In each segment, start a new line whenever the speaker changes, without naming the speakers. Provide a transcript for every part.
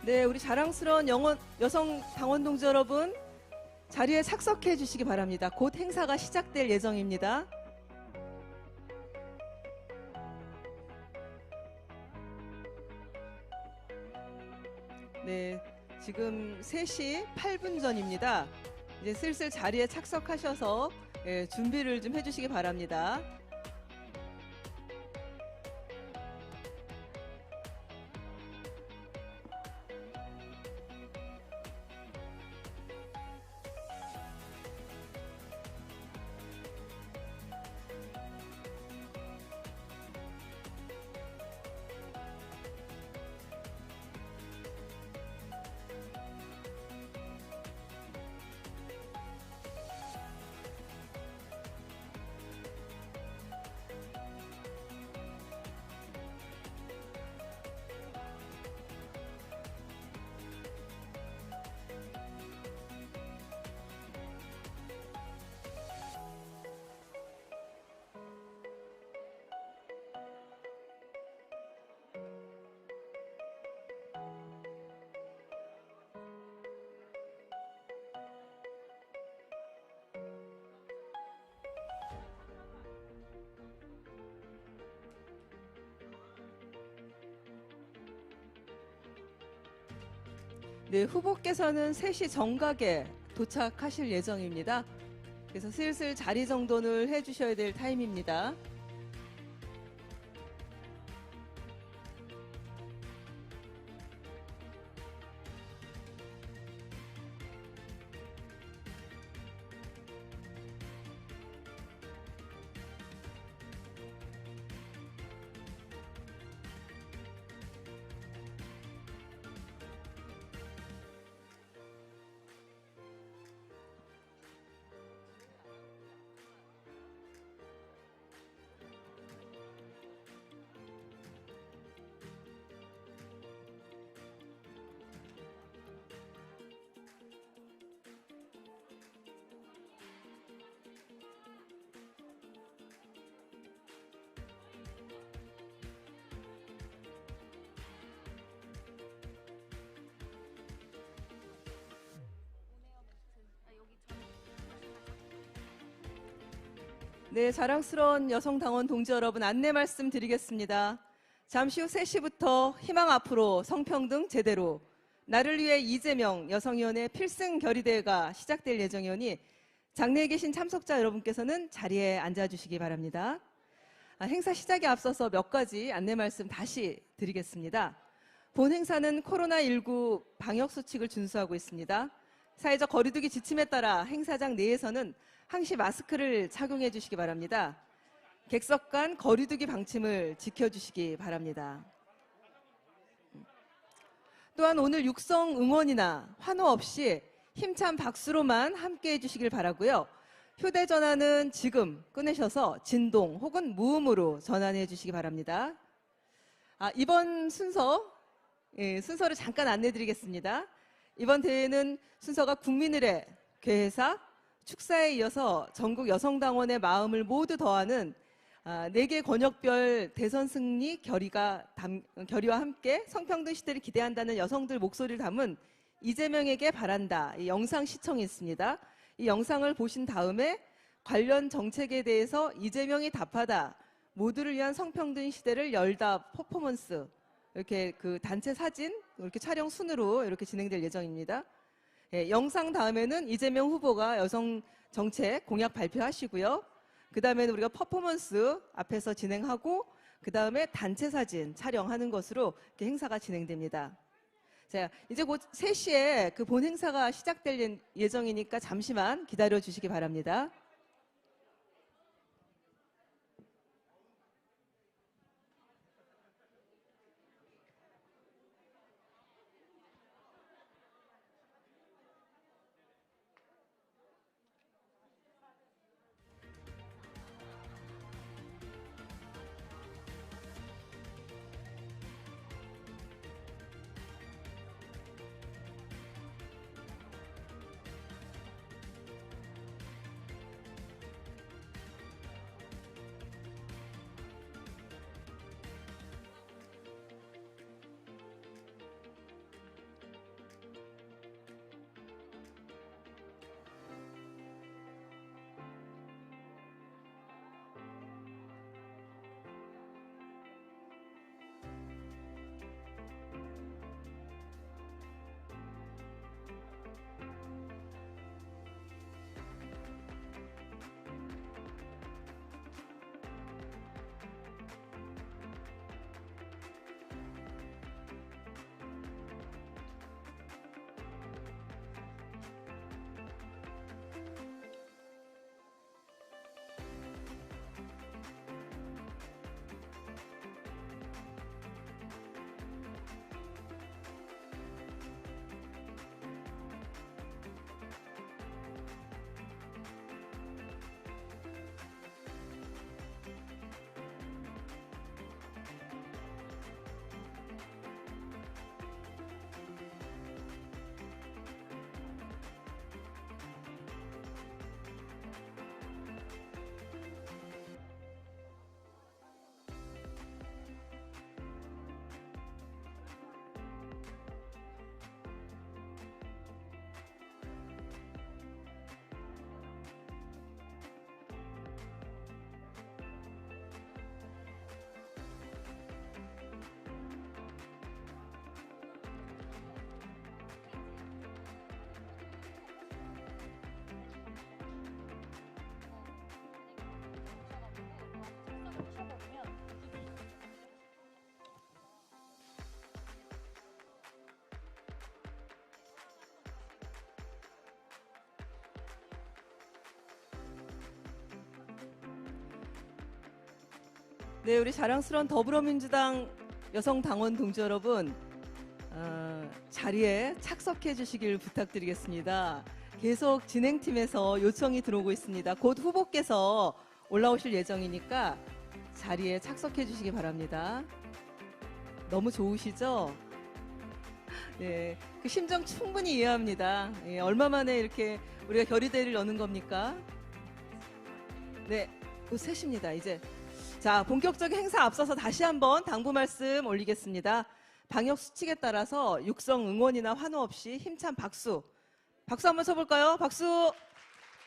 네, 우리 자랑스러운 여성 당원 동지 여러분, 자리에 착석해 주시기 바랍니다. 곧 행사가 시작될 예정입니다. 네, 지금 3시 8분 전입니다. 이제 슬슬 자리에 착석하셔서 준비를 좀 해주시기 바랍니다. 네, 후보께서는 3시 정각에 도착하실 예정입니다. 그래서 슬슬 자리 정돈을 해주셔야 될 타임입니다. 네, 자랑스러운 여성 당원 동지 여러분, 안내 말씀 드리겠습니다. 잠시 후 3시부터 희망 앞으로 성평등 제대로, 나를 위해 이재명 여성위원회 필승 결의대회가 시작될 예정이오니 장내에 계신 참석자 여러분께서는 자리에 앉아주시기 바랍니다. 행사 시작에 앞서서 몇 가지 안내 말씀 다시 드리겠습니다. 본 행사는 코로나19 방역수칙을 준수하고 있습니다. 사회적 거리두기 지침에 따라 행사장 내에서는 항시 마스크를 착용해 주시기 바랍니다. 객석 간 거리두기 방침을 지켜주시기 바랍니다. 또한 오늘 육성 응원이나 환호 없이 힘찬 박수로만 함께해 주시길 바라고요. 휴대전화는 지금 꺼내셔서 진동 혹은 무음으로 전환해 주시기 바랍니다. 이번 순서를 잠깐 안내 드리겠습니다. 이번 대회는 순서가 국민의례, 괴해사, 축사에 이어서 전국 여성당원의 마음을 모두 더하는 4개 권역별 대선 승리 결의와 함께 성평등 시대를 기대한다는 여성들 목소리를 담은 이재명에게 바란다, 이 영상 시청이 있습니다. 이 영상을 보신 다음에 관련 정책에 대해서 이재명이 답하다, 모두를 위한 성평등 시대를 열다 퍼포먼스, 이렇게 그 단체 사진 이렇게 촬영 순으로 이렇게 진행될 예정입니다. 영상 다음에는 이재명 후보가 여성 정책 공약 발표하시고요. 그 다음에는 우리가 퍼포먼스 앞에서 진행하고 그 다음에 단체 사진 촬영하는 것으로 이렇게 행사가 진행됩니다. 자, 이제 곧 3시에 그 본 행사가 시작될 예정이니까 잠시만 기다려 주시기 바랍니다. 네, 우리 자랑스러운 더불어민주당 여성 당원 동지 여러분, 자리에 착석해 주시길 부탁드리겠습니다. 계속 진행팀에서 요청이 들어오고 있습니다. 곧 후보께서 올라오실 예정이니까 자리에 착석해 주시기 바랍니다. 너무 좋으시죠? 네, 그 심정 충분히 이해합니다. 예, 얼마 만에 이렇게 우리가 결의대를 여는 겁니까? 네, 곧 셋입니다. 이제. 자, 본격적인 행사 앞서서 다시 한번 당부 말씀 올리겠습니다. 방역 수칙에 따라서 육성 응원이나 환호 없이 힘찬 박수. 박수 한번 쳐볼까요? 박수!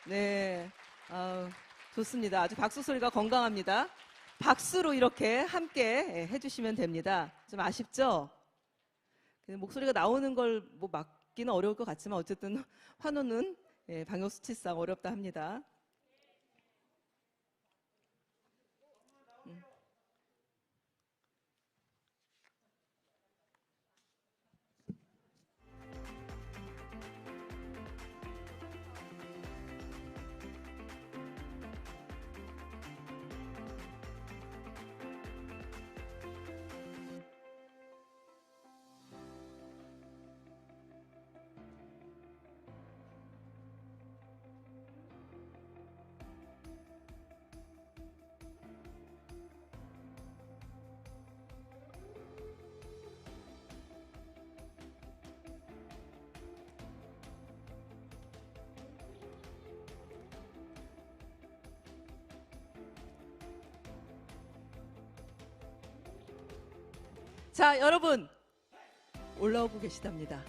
네. 좋습니다. 아주 박수 소리가 건강합니다. 박수로 이렇게 함께 해주시면 됩니다. 좀 아쉽죠? 목소리가 나오는 걸 뭐 막기는 어려울 것 같지만 어쨌든 환호는 방역 수칙상 어렵다 합니다. 자, 여러분 올라오고 계시답니다.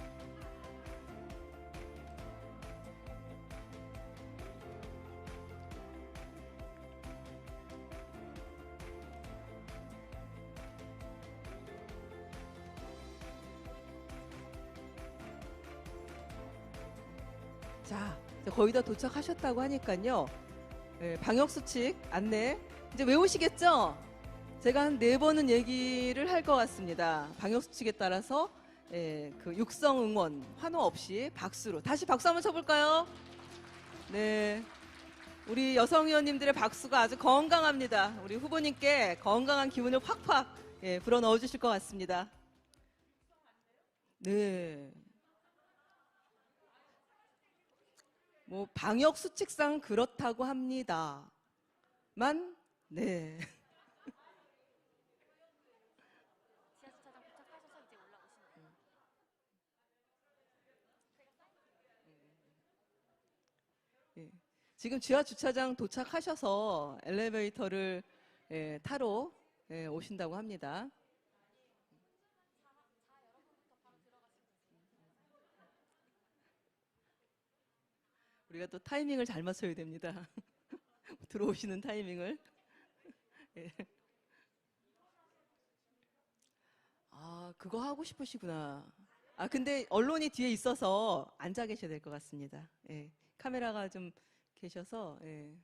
자, 거의 다 도착하셨다고 하니까요. 방역 수칙 안내 이제 외우시겠죠? 제가 한 4번은 얘기를 할 것 같습니다. 방역 수칙에 따라서 그 육성 응원 환호 없이 박수로 다시 박수 한번 쳐볼까요? 네, 우리 여성 의원님들의 박수가 아주 건강합니다. 우리 후보님께 건강한 기운을 확확 불어 넣어 주실 것 같습니다. 네, 뭐 방역 수칙상 그렇다고 합니다만 네. 예. 지금 지하 주차장 도착하셔서 엘리베이터를 타러 오신다고 합니다. 우리가 또 타이밍을 잘 맞춰야 됩니다. 들어오시는 타이밍을. 예. 아, 그거 하고 싶으시구나. 아, 근데 언론이 뒤에 있어서 앉아 계셔야 될 것 같습니다. 예. 카메라가 좀 계셔서, 예.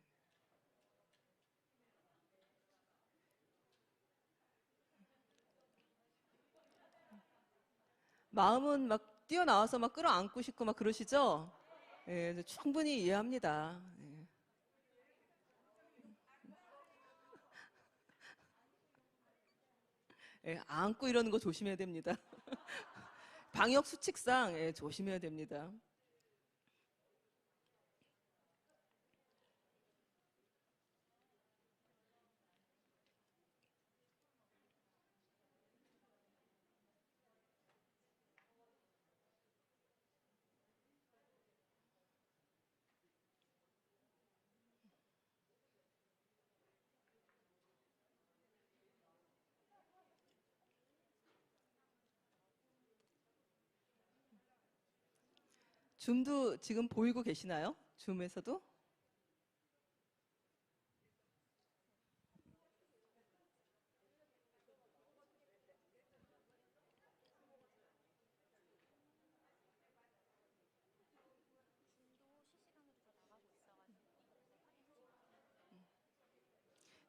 마음은 막 뛰어나와서 막 끌어안고 싶고 막 그러시죠? 예, 충분히 이해합니다. 예. 예, 안고 이러는 거 조심해야 됩니다. 방역 수칙상 조심해야 됩니다. 줌도 지금 보이고 계시나요? 줌에서도?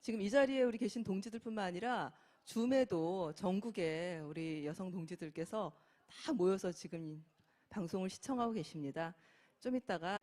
지금 이 자리에 우리 계신 동지들뿐만 아니라 줌에도 전국의 우리 여성 동지들께서 다 모여서 지금 방송을 시청하고 계십니다. 좀 이따가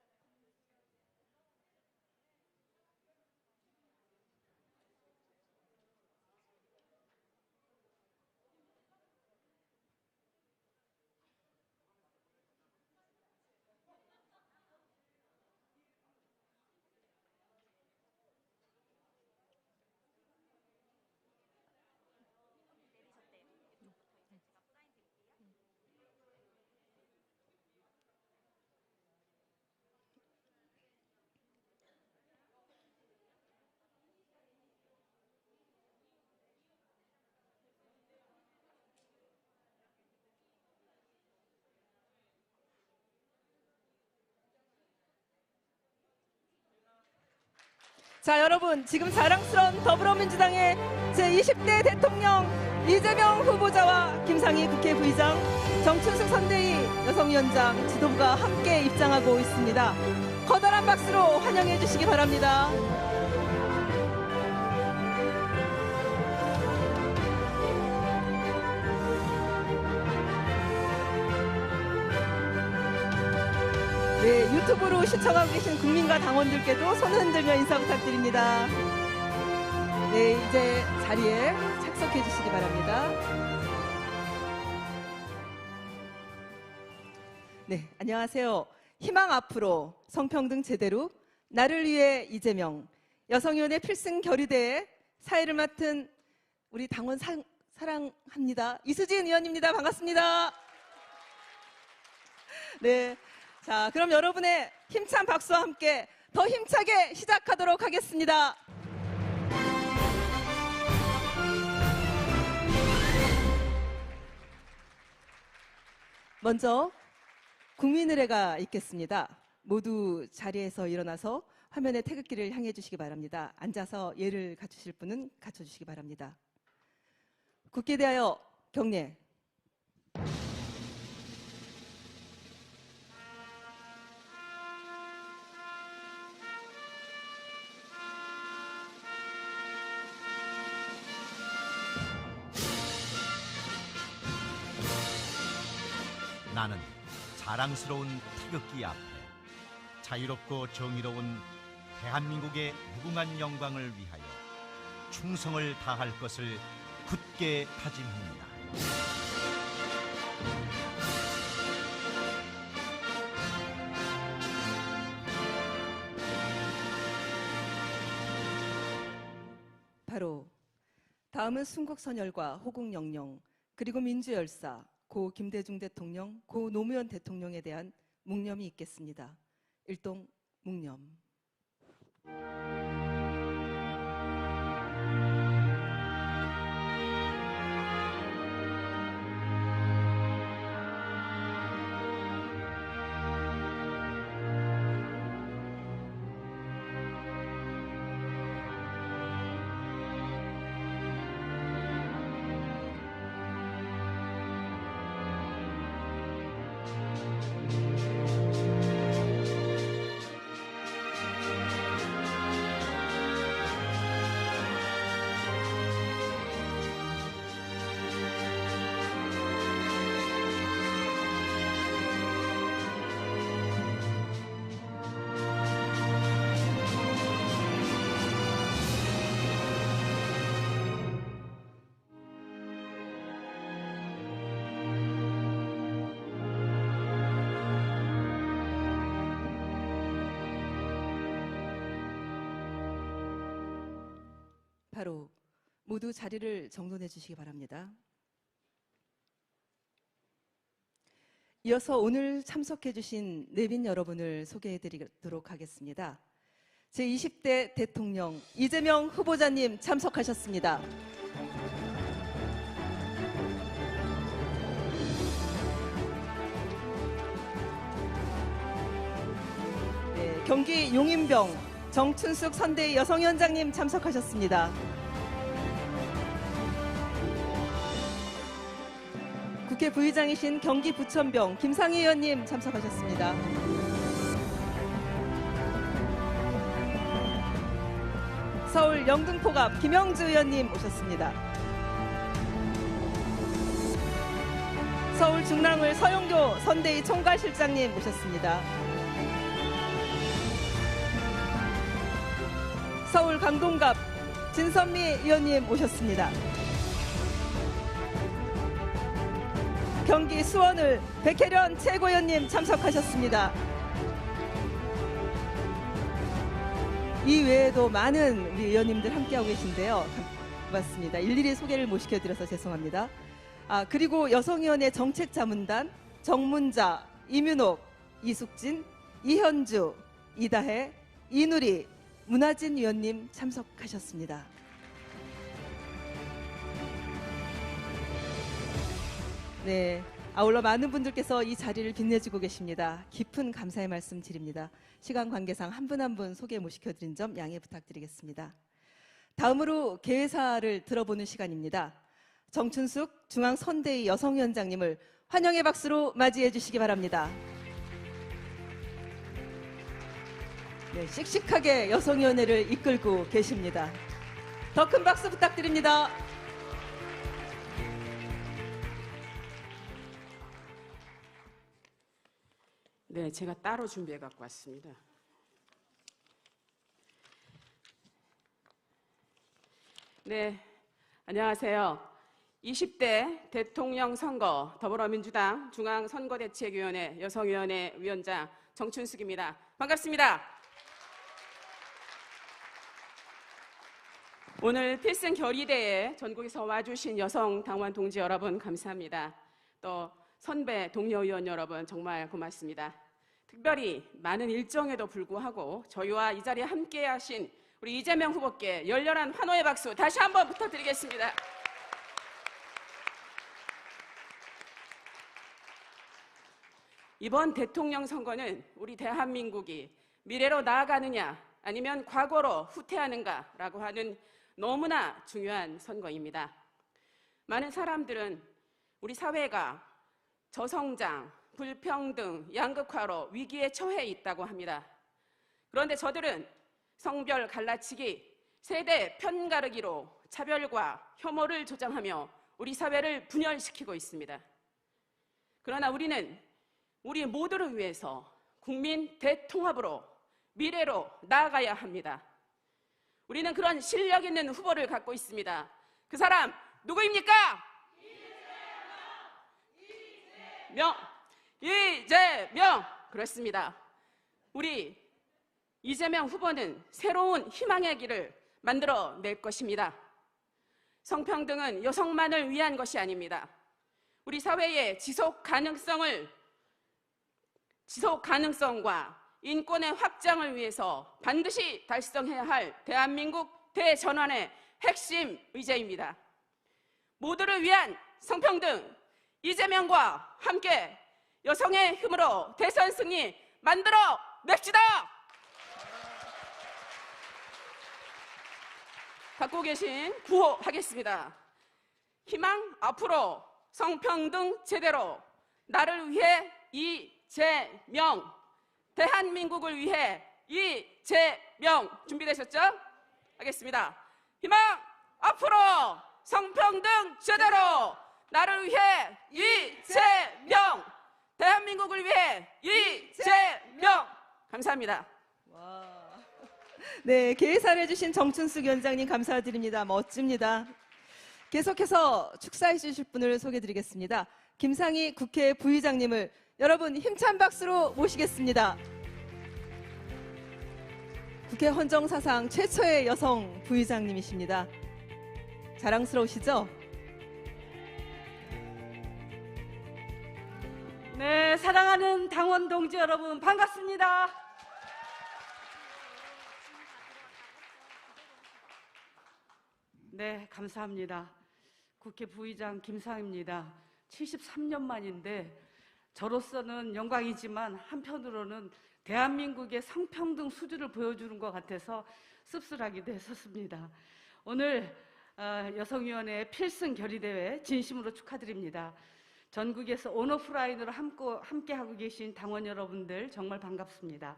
자, 여러분, 지금 자랑스러운 더불어민주당의 제20대 대통령 이재명 후보자와 김상희 국회 부의장, 정춘숙 선대위 여성위원장 지도부가 함께 입장하고 있습니다. 커다란 박수로 환영해 주시기 바랍니다. 네, 유튜브로 시청하고 계신 국민과 당원들께도 손을 흔들며 인사 부탁드립니다. 네, 이제 자리에 착석해 주시기 바랍니다. 네, 안녕하세요. 희망 앞으로 성평등 제대로 나를 위해 이재명 여성위원회 필승 결의대회 사회를 맡은 우리 당원 사랑합니다. 이수진 의원입니다. 반갑습니다. 네. 자, 그럼 여러분의 힘찬 박수와 함께 더 힘차게 시작하도록 하겠습니다. 먼저 국민의례가 있겠습니다. 모두 자리에서 일어나서 화면의 태극기를 향해 주시기 바랍니다. 앉아서 예를 갖추실 분은 갖춰주시기 바랍니다. 국기에 대하여 경례.
나는 자랑스러운 태극기 앞에 자유롭고 정의로운 대한민국의 무궁한 영광을 위하여 충성을 다할 것을 굳게 다짐합니다.
바로 다음은 순국선열과 호국영령 그리고 민주열사 고 김대중 대통령, 고 노무현 대통령에 대한 묵념이 있겠습니다. 일동 묵념. 바로 모두 자리를 정돈해 주시기 바랍니다. 이어서 오늘 참석해 주신 내빈 여러분을 소개해 드리도록 하겠습니다. 제20대 대통령 이재명 후보자님 참석하셨습니다. 네, 경기 용인병 정춘숙 선대위 여성위원장님 참석하셨습니다. 국회 부의장이신 경기 부천병 김상희 의원님 참석하셨습니다. 서울 영등포갑 김영주 의원님 모셨습니다. 서울 중랑을 서영교 선대위 총괄실장님 모셨습니다. 서울 강동갑 진선미 의원님 모셨습니다. 경기 수원을 백혜련 최고위원님 참석하셨습니다. 이 외에도 많은 우리 의원님들 함께하고 계신데요. 고맙습니다. 일일이 소개를 못 시켜드려서 죄송합니다. 그리고 여성위원회 정책자문단 정문자, 이민옥, 이숙진, 이현주, 이다혜, 이누리, 문하진 위원님 참석하셨습니다. 네, 아울러 많은 분들께서 이 자리를 빛내주고 계십니다. 깊은 감사의 말씀 드립니다. 시간 관계상 한 분 한 분 소개 못 시켜드린 점 양해 부탁드리겠습니다. 다음으로 개회사를 들어보는 시간입니다. 정춘숙 중앙선대위 여성위원장님을 환영의 박수로 맞이해 주시기 바랍니다. 네, 씩씩하게 여성위원회를 이끌고 계십니다. 더 큰 박수 부탁드립니다.
네, 제가 따로 준비해 갖고 왔습니다. 네, 안녕하세요. 20대 대통령 선거 더불어민주당 중앙선거대책위원회 여성위원회 위원장 정춘숙입니다. 반갑습니다. 오늘 필승 결의대에 전국에서 와주신 여성 당원 동지 여러분 감사합니다. 또 선배 동료 의원 여러분 정말 고맙습니다. 특별히 많은 일정에도 불구하고 저희와 이 자리에 함께 하신 우리 이재명 후보께 열렬한 환호의 박수 다시 한번 부탁드리겠습니다. 이번 대통령 선거는 우리 대한민국이 미래로 나아가느냐 아니면 과거로 후퇴하는가라고 하는 너무나 중요한 선거입니다. 많은 사람들은 우리 사회가 저성장, 불평등, 양극화로 위기에 처해 있다고 합니다. 그런데 저들은 성별 갈라치기, 세대 편가르기로 차별과 혐오를 조장하며 우리 사회를 분열시키고 있습니다. 그러나 우리는 우리 모두를 위해서 국민 대통합으로 미래로 나아가야 합니다. 우리는 그런 실력 있는 후보를 갖고 있습니다. 그 사람 누구입니까? 이재명! 그렇습니다. 우리 이재명 후보는 새로운 희망의 길을 만들어낼 것입니다. 성평등은 여성만을 위한 것이 아닙니다. 우리 사회의 지속 가능성과 인권의 확장을 위해서 반드시 달성해야 할 대한민국 대전환의 핵심 의제입니다. 모두를 위한 성평등, 이재명과 함께 여성의 힘으로 대선 승리 만들어 냅시다! 갖고 계신 구호하겠습니다. 희망 앞으로 성평등 제대로 나를 위해 이재명, 대한민국을 위해 이재명 준비되셨죠? 하겠습니다. 희망 앞으로 성평등 제대로 나를 위해 이재명, 대한민국을 위해 이재명. 감사합니다.
와. 네, 개회사를 해주신 정춘숙 위원장님 감사드립니다. 멋집니다. 계속해서 축사해 주실 분을 소개해드리겠습니다. 김상희 국회 부의장님을 여러분 힘찬 박수로 모시겠습니다. 국회 헌정사상 최초의 여성 부의장님이십니다. 자랑스러우시죠?
네, 사랑하는 당원 동지 여러분 반갑습니다. 네, 감사합니다. 국회 부의장 김상희입니다. 73년 만인데 저로서는 영광이지만 한편으로는 대한민국의 성평등 수준을 보여주는 것 같아서 씁쓸하기도 했었습니다. 오늘 여성위원회 필승 결의대회 진심으로 축하드립니다. 전국에서 온오프라인으로 함께하고 계신 당원 여러분들 정말 반갑습니다.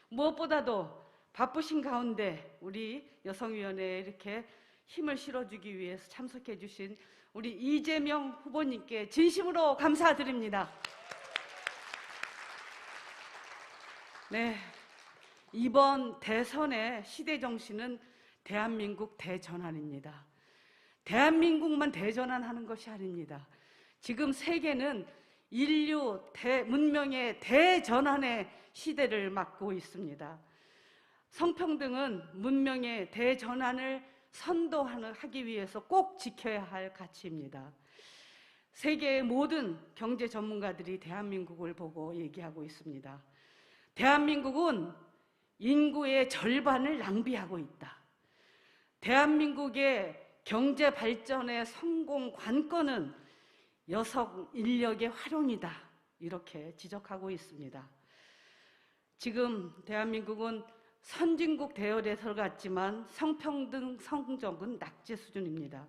무엇보다도 바쁘신 가운데 우리 여성위원회에 이렇게 힘을 실어주기 위해서 참석해 주신 우리 이재명 후보님께 진심으로 감사드립니다. 네, 이번 대선의 시대 정신은 대한민국 대전환입니다. 대한민국만 대전환하는 것이 아닙니다. 지금 세계는 인류 문명의 대전환의 시대를 맞고 있습니다. 성평등은 문명의 대전환을 선도하기 위해서 꼭 지켜야 할 가치입니다. 세계의 모든 경제 전문가들이 대한민국을 보고 얘기하고 있습니다. 대한민국은 인구의 절반을 낭비하고 있다. 대한민국의 경제 발전의 성공 관건은 여성 인력의 활용이다. 이렇게 지적하고 있습니다. 지금 대한민국은 선진국 대열에 들어갔지만 성평등 성적은 낙제 수준입니다.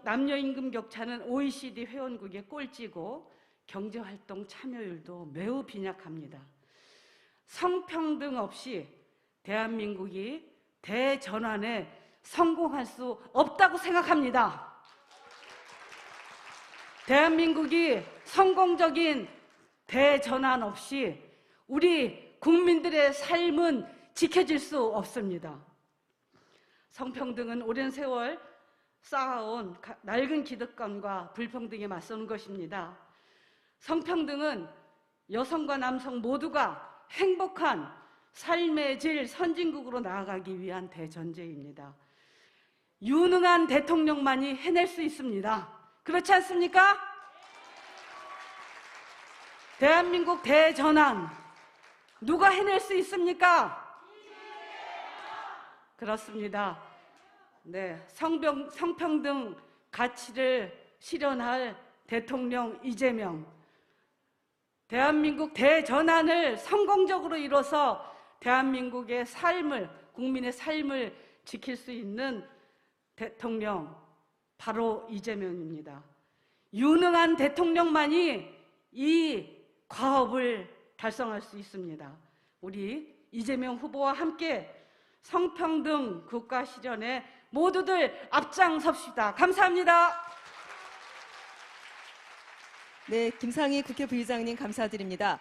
남녀 임금 격차는 OECD 회원국의 꼴찌고 경제활동 참여율도 매우 빈약합니다. 성평등 없이 대한민국이 대전환에 성공할 수 없다고 생각합니다. 대한민국이 성공적인 대전환 없이 우리 국민들의 삶은 지켜질 수 없습니다. 성평등은 오랜 세월 쌓아온 낡은 기득권과 불평등에 맞서는 것입니다. 성평등은 여성과 남성 모두가 행복한 삶의 질 선진국으로 나아가기 위한 대전제입니다. 유능한 대통령만이 해낼 수 있습니다. 그렇지 않습니까? 대한민국 대전환 누가 해낼 수 있습니까? 그렇습니다. 네, 성평등 가치를 실현할 대통령 이재명, 대한민국 대전환을 성공적으로 이뤄서 대한민국의 삶을, 국민의 삶을 지킬 수 있는 대통령, 바로 이재명입니다. 유능한 대통령만이 이 과업을 달성할 수 있습니다. 우리 이재명 후보와 함께 성평등 국가 실현에 모두들 앞장섭시다. 감사합니다.
네, 김상희 국회 부의장님 감사드립니다.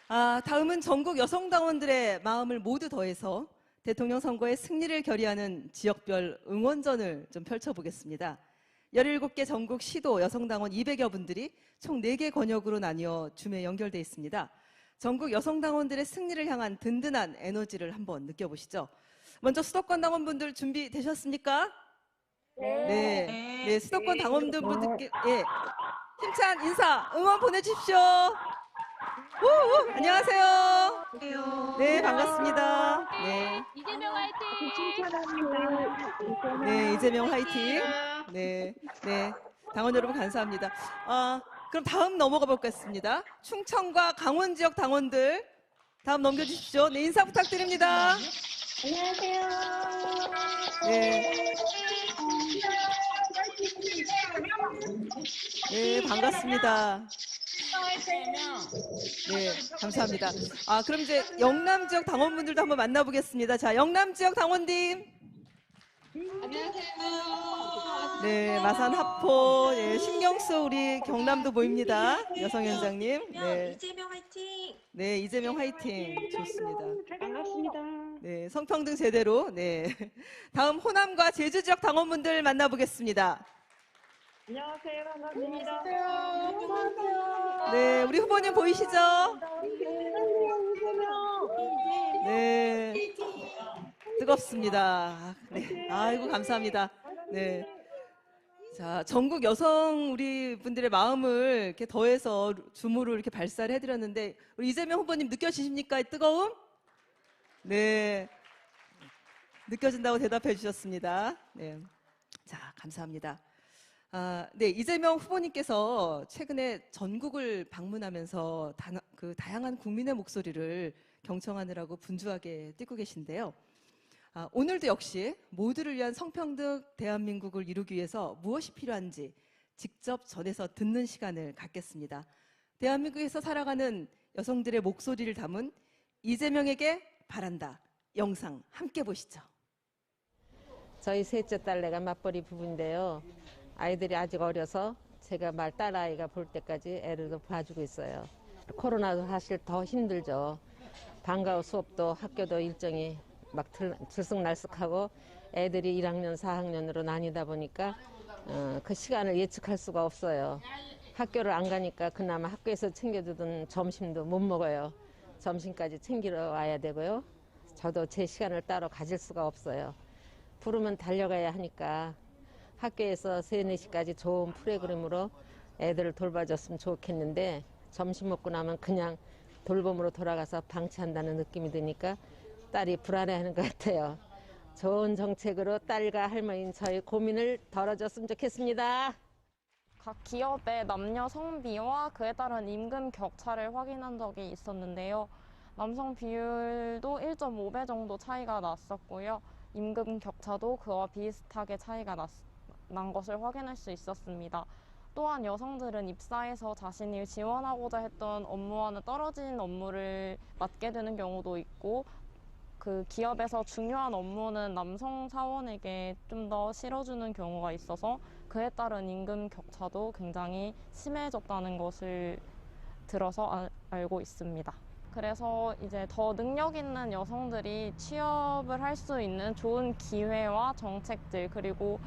다음은 전국 여성당원들의 마음을 모두 더해서 대통령 선거의 승리를 결의하는 지역별 응원전을 좀 펼쳐보겠습니다. 17개 전국 시도 여성당원 200여 분들이 총 4개 권역으로 나뉘어 줌에 연결되어 있습니다. 전국 여성당원들의 승리를 향한 든든한 에너지를 한번 느껴보시죠. 먼저 수도권 당원분들 준비되셨습니까? 네, 수도권 당원분들께 힘찬 인사, 응원 보내주십시오. 안녕하세요. 네, 반갑습니다. 네.
이재명 화이팅!
네, 이재명 화이팅. 네, 당원 여러분 감사합니다. 그럼 다음 넘어가 보겠습니다. 충청과 강원 지역 당원들 다음 넘겨주십시오. 네, 인사 부탁드립니다.
안녕하세요.
네, 반갑습니다. 네, 감사합니다. 그럼 이제 영남 지역 당원분들도 한번 만나보겠습니다. 자, 영남 지역 당원님.
안녕하세요.
네, 마산 하포, 신경수 우리 경남도 보입니다. 여성위원장님. 네.
이재명 화이팅!
네, 이재명 화이팅. 좋습니다.
반갑습니다.
네, 성평등 제대로. 네. 다음 호남과 제주 지역 당원분들 만나보겠습니다.
안녕하세요. 반갑습니다.
네, 우리 후보님 보이시죠? 네. 뜨겁습니다. 네. 아이고, 감사합니다. 네. 자, 전국 여성 우리 분들의 마음을 이렇게 더해서 줌으로 이렇게 발사를 해드렸는데, 우리 이재명 후보님 느껴지십니까? 이 뜨거움? 네. 느껴진다고 대답해 주셨습니다. 네. 자, 감사합니다. 네, 이재명 후보님께서 최근에 전국을 방문하면서 다양한 국민의 목소리를 경청하느라고 분주하게 뛰고 계신데요. 오늘도 역시 모두를 위한 성평등 대한민국을 이루기 위해서 무엇이 필요한지 직접 전해서 듣는 시간을 갖겠습니다. 대한민국에서 살아가는 여성들의 목소리를 담은 이재명에게 바란다. 영상 함께 보시죠.
저희 셋째 딸내가 맞벌이 부부인데요. 아이들이 아직 어려서 제가 딸아이가 볼 때까지 애를 봐주고 있어요. 코로나도 사실 더 힘들죠. 방과후 수업도 학교도 일정이 막 들쑥날쑥하고 애들이 1학년, 4학년으로 나뉘다 보니까 그 시간을 예측할 수가 없어요. 학교를 안 가니까 그나마 학교에서 챙겨주던 점심도 못 먹어요. 점심까지 챙기러 와야 되고요. 저도 제 시간을 따로 가질 수가 없어요. 부르면 달려가야 하니까 학교에서 3, 4시까지 좋은 프로그램으로 애들을 돌봐줬으면 좋겠는데 점심 먹고 나면 그냥 돌봄으로 돌아가서 방치한다는 느낌이 드니까 딸이 불안해하는 것 같아요. 좋은 정책으로 딸과 할머니인 저희 고민을 덜어줬으면 좋겠습니다.
각 기업의 남녀 성비와 그에 따른 임금 격차를 확인한 적이 있었는데요. 남성 비율도 1.5배 정도 차이가 났었고요. 임금 격차도 그와 비슷하게 차이가 난 것을 확인할 수 있었습니다. 또한 여성들은 입사해서 자신이 지원하고자 했던 업무와는 떨어진 업무를 맡게 되는 경우도 있고, 그 기업에서 중요한 업무는 남성 사원에게 좀 더 실어주는 경우가 있어서 그에 따른 임금 격차도 굉장히 심해졌다는 것을 들어서 알고 있습니다. 그래서 이제 더 능력 있는 여성들이 취업을 할 수 있는 좋은 기회와 정책들, 그리고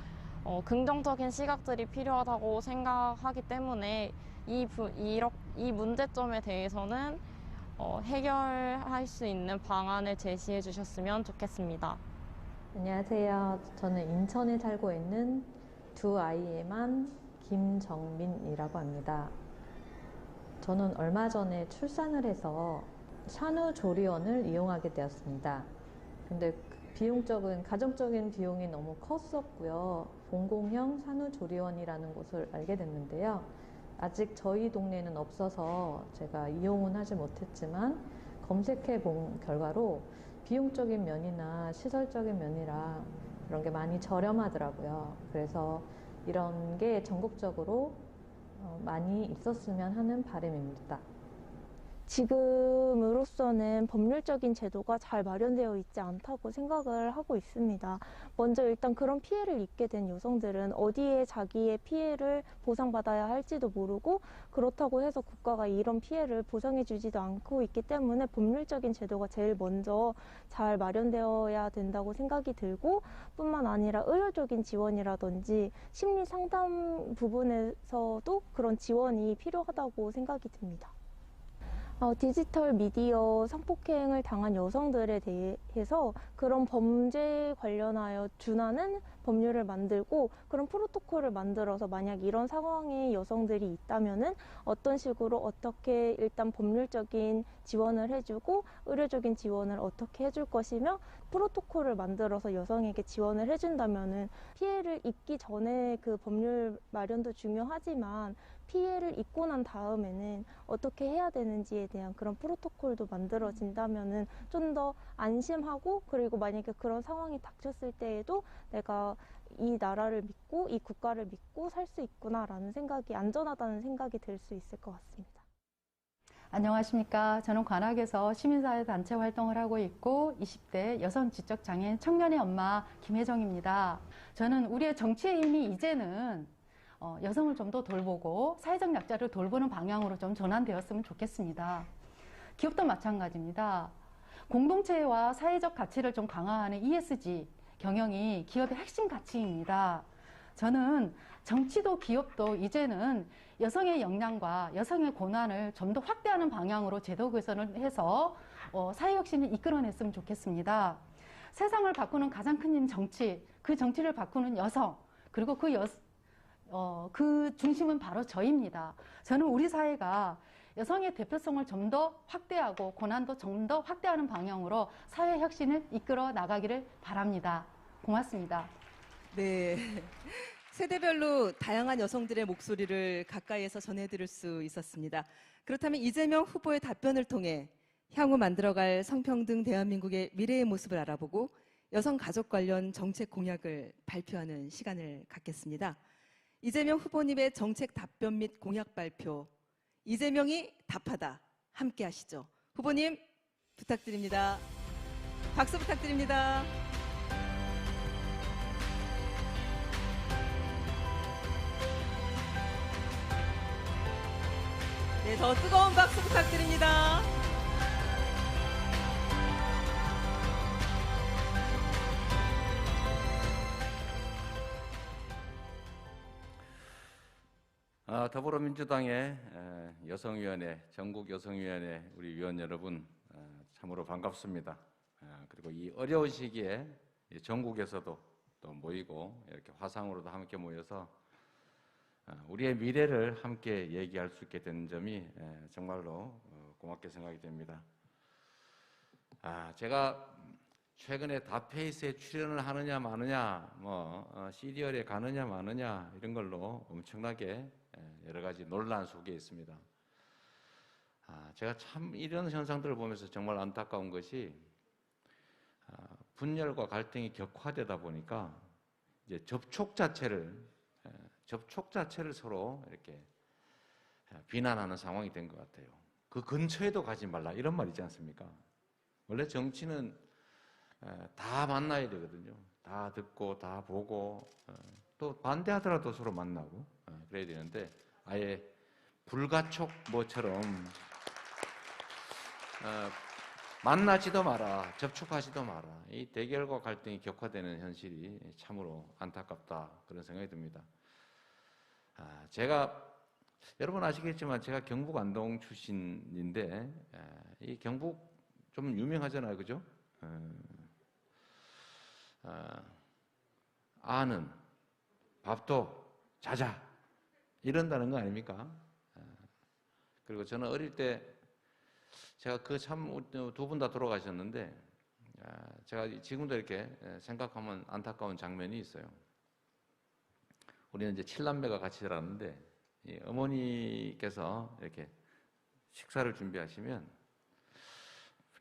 긍정적인 시각들이 필요하다고 생각하기 때문에 이 문제점에 대해서는 해결할 수 있는 방안을 제시해 주셨으면 좋겠습니다.
안녕하세요. 저는 인천에 살고 있는 두 아이에만 김정민이라고 합니다. 저는 얼마 전에 출산을 해서 산후조리원을 이용하게 되었습니다. 근데 비용적인, 가정적인 비용이 너무 컸었고요. 공공형 산후조리원이라는 곳을 알게 됐는데요. 아직 저희 동네에는 없어서 제가 이용은 하지 못했지만 검색해 본 결과로 비용적인 면이나 시설적인 면이라 그런 게 많이 저렴하더라고요. 그래서 이런 게 전국적으로 많이 있었으면 하는 바람입니다.
지금으로서는 법률적인 제도가 잘 마련되어 있지 않다고 생각을 하고 있습니다. 먼저 일단 그런 피해를 입게 된 여성들은 어디에 자기의 피해를 보상받아야 할지도 모르고, 그렇다고 해서 국가가 이런 피해를 보상해 주지도 않고 있기 때문에 법률적인 제도가 제일 먼저 잘 마련되어야 된다고 생각이 들고, 뿐만 아니라 의료적인 지원이라든지 심리 상담 부분에서도 그런 지원이 필요하다고 생각이 듭니다. 디지털 미디어 성폭행을 당한 여성들에 대해서 그런 범죄에 관련하여 준하는 법률을 만들고 그런 프로토콜을 만들어서 만약 이런 상황에 여성들이 있다면은 어떤 식으로 어떻게 일단 법률적인 지원을 해주고 의료적인 지원을 어떻게 해줄 것이며 프로토콜을 만들어서 여성에게 지원을 해준다면은 피해를 입기 전에 그 법률 마련도 중요하지만 피해를 입고 난 다음에는 어떻게 해야 되는지에 대한 그런 프로토콜도 만들어진다면은 좀 더 안심하고, 그리고 만약에 그런 상황이 닥쳤을 때에도 내가 이 나라를 믿고 이 국가를 믿고 살 수 있구나라는 생각이, 안전하다는 생각이 들 수 있을 것 같습니다.
안녕하십니까. 저는 관악에서 시민사회 단체 활동을 하고 있고 20대 여성 지적장애인 청년의 엄마 김혜정입니다. 저는 우리의 정치의 힘이 이제는 여성을 좀 더 돌보고 사회적 약자를 돌보는 방향으로 좀 전환되었으면 좋겠습니다. 기업도 마찬가지입니다. 공동체와 사회적 가치를 좀 강화하는 ESG 경영이 기업의 핵심 가치입니다. 저는 정치도 기업도 이제는 여성의 역량과 여성의 권한을 좀 더 확대하는 방향으로 제도 개선을 해서 사회혁신을 이끌어냈으면 좋겠습니다. 세상을 바꾸는 가장 큰 힘 정치, 그 정치를 바꾸는 여성, 그리고 그 중심은 바로 저입니다. 저는 우리 사회가 여성의 대표성을 좀 더 확대하고 권한도 좀 더 확대하는 방향으로 사회 혁신을 이끌어 나가기를 바랍니다. 고맙습니다.
네. 세대별로 다양한 여성들의 목소리를 가까이에서 전해들을 수 있었습니다. 그렇다면 이재명 후보의 답변을 통해 향후 만들어갈 성평등 대한민국의 미래의 모습을 알아보고 여성 가족 관련 정책 공약을 발표하는 시간을 갖겠습니다. 이재명 후보님의 정책 답변 및 공약 발표, 이재명이 답하다 함께 하시죠. 후보님 부탁드립니다. 박수 부탁드립니다. 네, 더 뜨거운 박수 부탁드립니다.
더불어민주당의 여성위원회, 전국여성위원회 우리 위원 여러분 참으로 반갑습니다. 그리고 이 어려운 시기에 전국에서도 또 모이고 이렇게 화상으로도 함께 모여서 우리의 미래를 함께 얘기할 수 있게 된 점이 정말로 고맙게 생각이 됩니다. 제가 최근에 다페이스에 출연을 하느냐 마느냐, 시리얼에 가느냐 마느냐 이런 걸로 엄청나게 여러 가지 논란 속에 있습니다. 제가 참 이런 현상들을 보면서 정말 안타까운 것이 분열과 갈등이 격화되다 보니까 이제 접촉 자체를 서로 이렇게 비난하는 상황이 된 것 같아요. 그 근처에도 가지 말라 이런 말 있지 않습니까? 원래 정치는 다 만나야 되거든요. 다 듣고 다 보고 또 반대하더라도 서로 만나고 그래야 되는데 아예 불가촉 뭐처럼 만나지도 마라, 접촉하지도 마라. 이 대결과 갈등이 격화되는 현실이 참으로 안타깝다 그런 생각이 듭니다. 제가 여러분 아시겠지만 제가 경북 안동 출신인데 이 경북 좀 유명하잖아요, 그죠? 아는 밥도 자자 이런다는 거 아닙니까? 그리고 저는 어릴 때 제가 그 참 두 분 다 돌아가셨는데 제가 지금도 이렇게 생각하면 안타까운 장면이 있어요. 우리는 이제 7남매가 같이 자랐는데 어머니께서 이렇게 식사를 준비하시면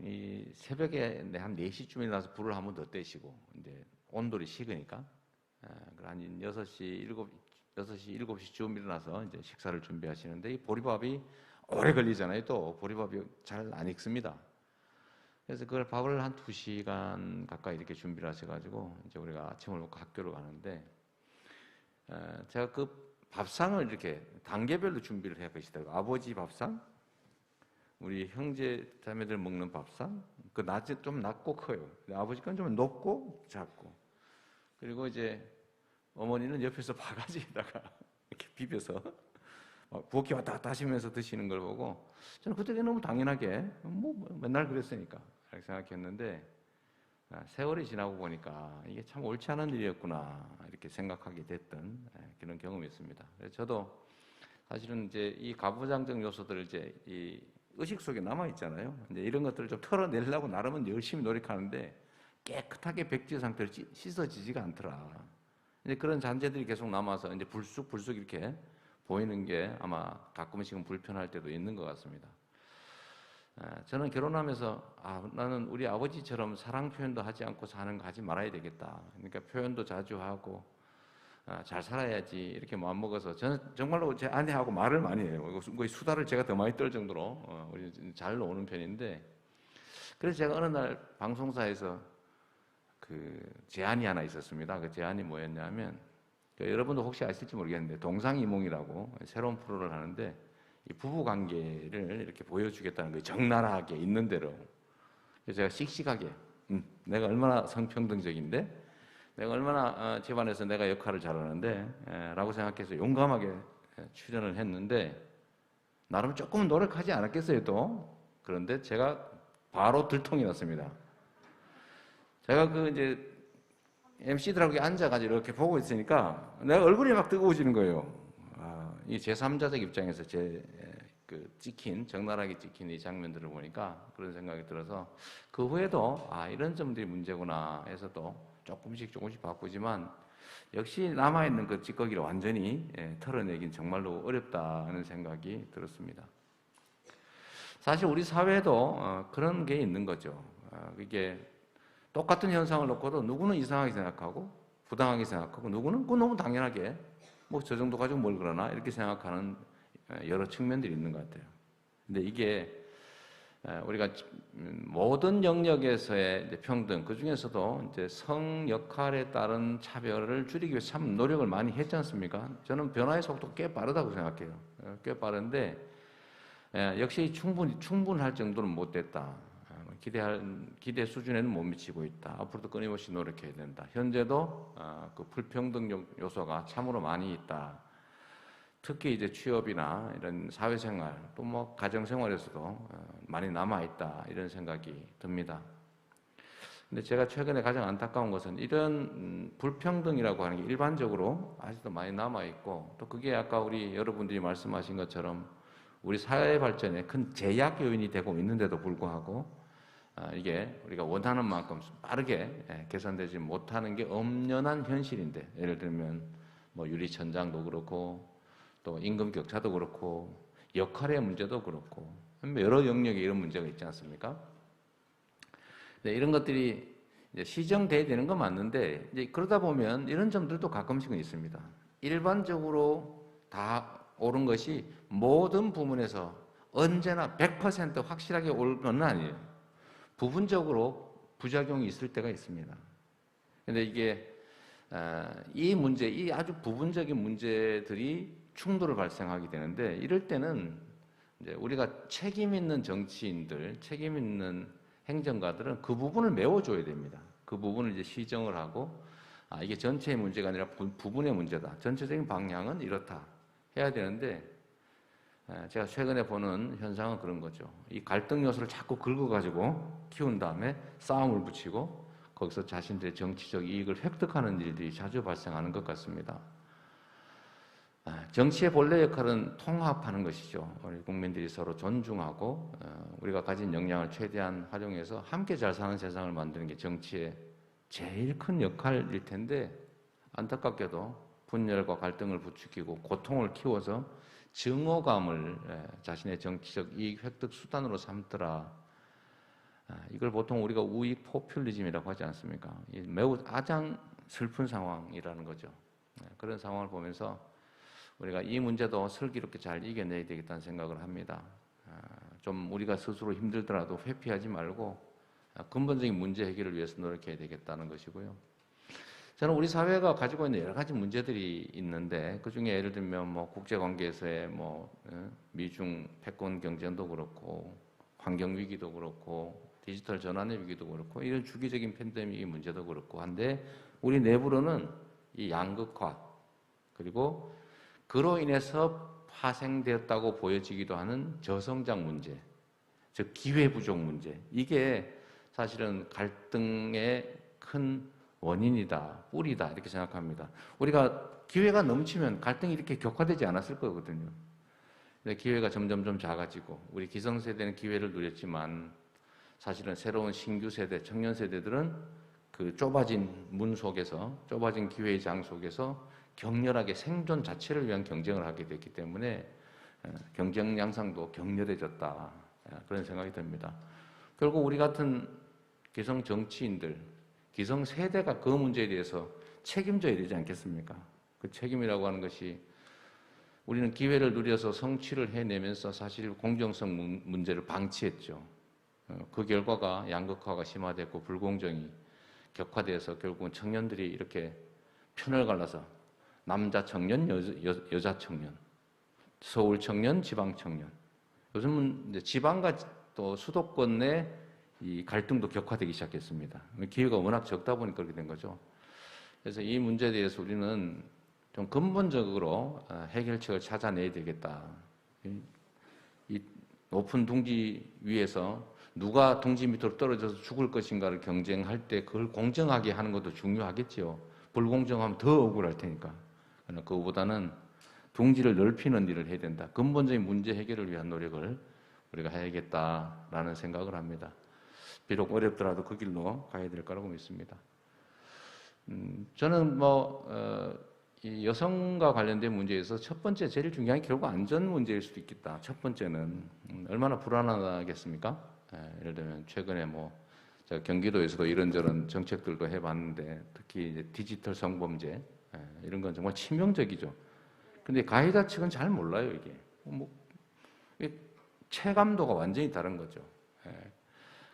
이 새벽에 한 4시쯤에 나서 불을 한 번 더 떼시고 이제 온돌이 식으니까 한 6시, 7시쯤 일어나서 이제 식사를 준비하시는데 이 보리밥이 오래 걸리잖아요. 또 보리밥이 잘 안 익습니다. 그래서 그걸 밥을 한 2시간 가까이 이렇게 준비를 하셔가지고 이제 우리가 아침을 먹고 학교를 가는데 제가 그 밥상을 이렇게 단계별로 준비를 해 계시더라고요. 아버지 밥상, 우리 형제 자매들 먹는 밥상, 그 낮에 좀 낮고 커요. 아버지 건 좀 높고 작고, 그리고 이제 어머니는 옆에서 바가지에다가 이렇게 비벼서 부엌에 왔다 갔다 하시면서 드시는 걸 보고 저는 그때 너무 당연하게 뭐 맨날 그랬으니까 이렇게 생각했는데 세월이 지나고 보니까 이게 참 옳지 않은 일이었구나 이렇게 생각하게 됐던 그런 경험이었습니다. 그래서 저도 사실은 이제 이 가부장적 요소들을 이제 이 의식 속에 남아 있잖아요. 이제 이런 것들을 좀 털어내려고 나름은 열심히 노력하는데 깨끗하게 백지 상태로 씻어지지가 않더라. 이제 그런 잔재들이 계속 남아서 이제 불쑥 이렇게 보이는 게 아마 가끔씩은 불편할 때도 있는 것 같습니다. 저는 결혼하면서 나는 우리 아버지처럼 사랑 표현도 하지 않고 사는 거 하지 말아야 되겠다. 그러니까 표현도 자주 하고 잘 살아야지 이렇게 마음먹어서 저는 정말로 제 아내하고 말을 많이 해요. 거의 수다를 제가 더 많이 떨 정도로 우리 잘 노는 편인데, 그래서 제가 어느 날 방송사에서 그 제안이 하나 있었습니다. 그 제안이 뭐였냐면 여러분도 혹시 아실지 모르겠는데 동상이몽이라고 새로운 프로를 하는데 이 부부 관계를 이렇게 보여주겠다는 거예요. 적나라하게 있는 대로. 그래서 제가 씩씩하게 내가 얼마나 성평등적인데, 내가 얼마나 집안에서 내가 역할을 잘하는데 라고 생각해서 용감하게 출연을 했는데 나름 조금 노력하지 않았겠어요 또. 그런데 제가 바로 들통이 났습니다. 제가 그 이제 MC들하고 앉아가지고 이렇게 보고 있으니까 내가 얼굴이 막 뜨거워지는 거예요. 이 제3자적 입장에서 그 적나라하게 찍힌 이 장면들을 보니까 그런 생각이 들어서 그 후에도 이런 점들이 문제구나 해서 또 조금씩 바꾸지만 역시 남아있는 그 찌꺼기를 완전히 털어내긴 정말로 어렵다는 생각이 들었습니다. 사실 우리 사회에도 그런 게 있는 거죠. 이게 똑같은 현상을 놓고도 누구는 이상하게 생각하고 부당하게 생각하고 누구는 그거 너무 당연하게 뭐 저 정도 가지고 뭘 그러나 이렇게 생각하는 여러 측면들이 있는 것 같아요. 근데 이게 우리가 모든 영역에서의 이제 평등, 그 중에서도 이제 성 역할에 따른 차별을 줄이기 위해서 참 노력을 많이 했지 않습니까? 저는 변화의 속도가 꽤 빠르다고 생각해요. 꽤 빠른데 역시 충분할 정도는 못 됐다. 기대 수준에는 못 미치고 있다. 앞으로도 끊임없이 노력해야 된다. 현재도 그 불평등 요소가 참으로 많이 있다. 특히 이제 취업이나 이런 사회생활 또 뭐 가정생활에서도 많이 남아 있다 이런 생각이 듭니다. 근데 제가 최근에 가장 안타까운 것은 이런 불평등이라고 하는 게 일반적으로 아직도 많이 남아 있고 또 그게 아까 우리 여러분들이 말씀하신 것처럼 우리 사회 발전에 큰 제약 요인이 되고 있는데도 불구하고 이게 우리가 원하는 만큼 빠르게 개선되지 못하는 게 엄연한 현실인데 예를 들면 뭐 유리천장도 그렇고 또 임금 격차도 그렇고 역할의 문제도 그렇고 여러 영역에 이런 문제가 있지 않습니까? 네, 이런 것들이 이제 시정돼야 되는 건 맞는데 이제 그러다 보면 이런 점들도 가끔씩은 있습니다. 일반적으로 다 옳은 것이 모든 부문에서 언제나 100% 확실하게 옳은 건 아니에요. 부분적으로 부작용이 있을 때가 있습니다. 근데 이게 이 아주 부분적인 문제들이 충돌을 발생하게 되는데 이럴 때는 이제 우리가 책임 있는 정치인들, 책임 있는 행정가들은 그 부분을 메워줘야 됩니다. 그 부분을 이제 시정을 하고 이게 전체의 문제가 아니라 부분의 문제다. 전체적인 방향은 이렇다 해야 되는데 제가 최근에 보는 현상은 그런 거죠. 이 갈등 요소를 자꾸 긁어가지고 키운 다음에 싸움을 붙이고 거기서 자신들의 정치적 이익을 획득하는 일들이 자주 발생하는 것 같습니다. 정치의 본래 역할은 통합하는 것이죠. 우리 국민들이 서로 존중하고 우리가 가진 역량을 최대한 활용해서 함께 잘 사는 세상을 만드는 게 정치의 제일 큰 역할일 텐데 안타깝게도 분열과 갈등을 부추기고 고통을 키워서 증오감을 자신의 정치적 이익 획득 수단으로 삼더라. 이걸 보통 우리가 우익 포퓰리즘이라고 하지 않습니까? 매우 가장 슬픈 상황이라는 거죠. 그런 상황을 보면서 우리가 이 문제도 슬기롭게 잘 이겨내야 되겠다는 생각을 합니다. 좀 우리가 스스로 힘들더라도 회피하지 말고 근본적인 문제 해결을 위해서 노력해야 되겠다는 것이고요. 저는 우리 사회가 가지고 있는 여러 가지 문제들이 있는데 그 중에 예를 들면 뭐 국제관계에서의 뭐 미중 패권 경쟁도 그렇고 환경 위기도 그렇고 디지털 전환의 위기도 그렇고 이런 주기적인 팬데믹의 문제도 그렇고 한데 우리 내부로는 이 양극화 그리고 그로 인해서 파생되었다고 보여지기도 하는 저성장 문제, 즉 기회 부족 문제. 이게 사실은 갈등의 큰 원인이다, 뿌리다 이렇게 생각합니다. 우리가 기회가 넘치면 갈등이 이렇게 격화되지 않았을 거거든요. 근데 기회가 점점 작아지고 우리 기성세대는 기회를 누렸지만 사실은 새로운 신규 세대, 청년 세대들은 그 좁아진 문 속에서 좁아진 기회의 장 속에서 격렬하게 생존 자체를 위한 경쟁을 하게 됐기 때문에 경쟁 양상도 격렬해졌다 그런 생각이 듭니다. 결국 우리 같은 기성 정치인들, 기성 세대가 그 문제에 대해서 책임져야 되지 않겠습니까? 그 책임이라고 하는 것이 우리는 기회를 누려서 성취를 해내면서 사실 공정성 문제를 방치했죠. 그 결과가 양극화가 심화됐고 불공정이 격화돼서 결국은 청년들이 이렇게 편을 갈라서 남자 청년, 여자 청년, 서울 청년, 지방 청년. 요즘은 이제 지방과 또 수도권 내 이 갈등도 격화되기 시작했습니다. 기회가 워낙 적다 보니까 그렇게 된 거죠. 그래서 이 문제에 대해서 우리는 좀 근본적으로 해결책을 찾아내야 되겠다. 이 높은 둥지 위에서 누가 둥지 밑으로 떨어져서 죽을 것인가를 경쟁할 때 그걸 공정하게 하는 것도 중요하겠지요. 불공정하면 더 억울할 테니까. 그러나 그거보다는 둥지를 넓히는 일을 해야 된다. 근본적인 문제 해결을 위한 노력을 우리가 해야겠다라는 생각을 합니다. 비록 어렵더라도 그 길로 가야 될 거라고 믿습니다. 저는 이 여성과 관련된 문제에서 첫 번째 제일 중요한 게 결국 안전 문제일 수도 있겠다. 첫 번째는 얼마나 불안하겠습니까? 예를 들면 최근에 제가 경기도에서도 이런저런 정책들도 해봤는데 특히 이제 디지털 성범죄 이런 건 정말 치명적이죠. 근데 가해자 측은 잘 몰라요 이게. 체감도가 완전히 다른 거죠.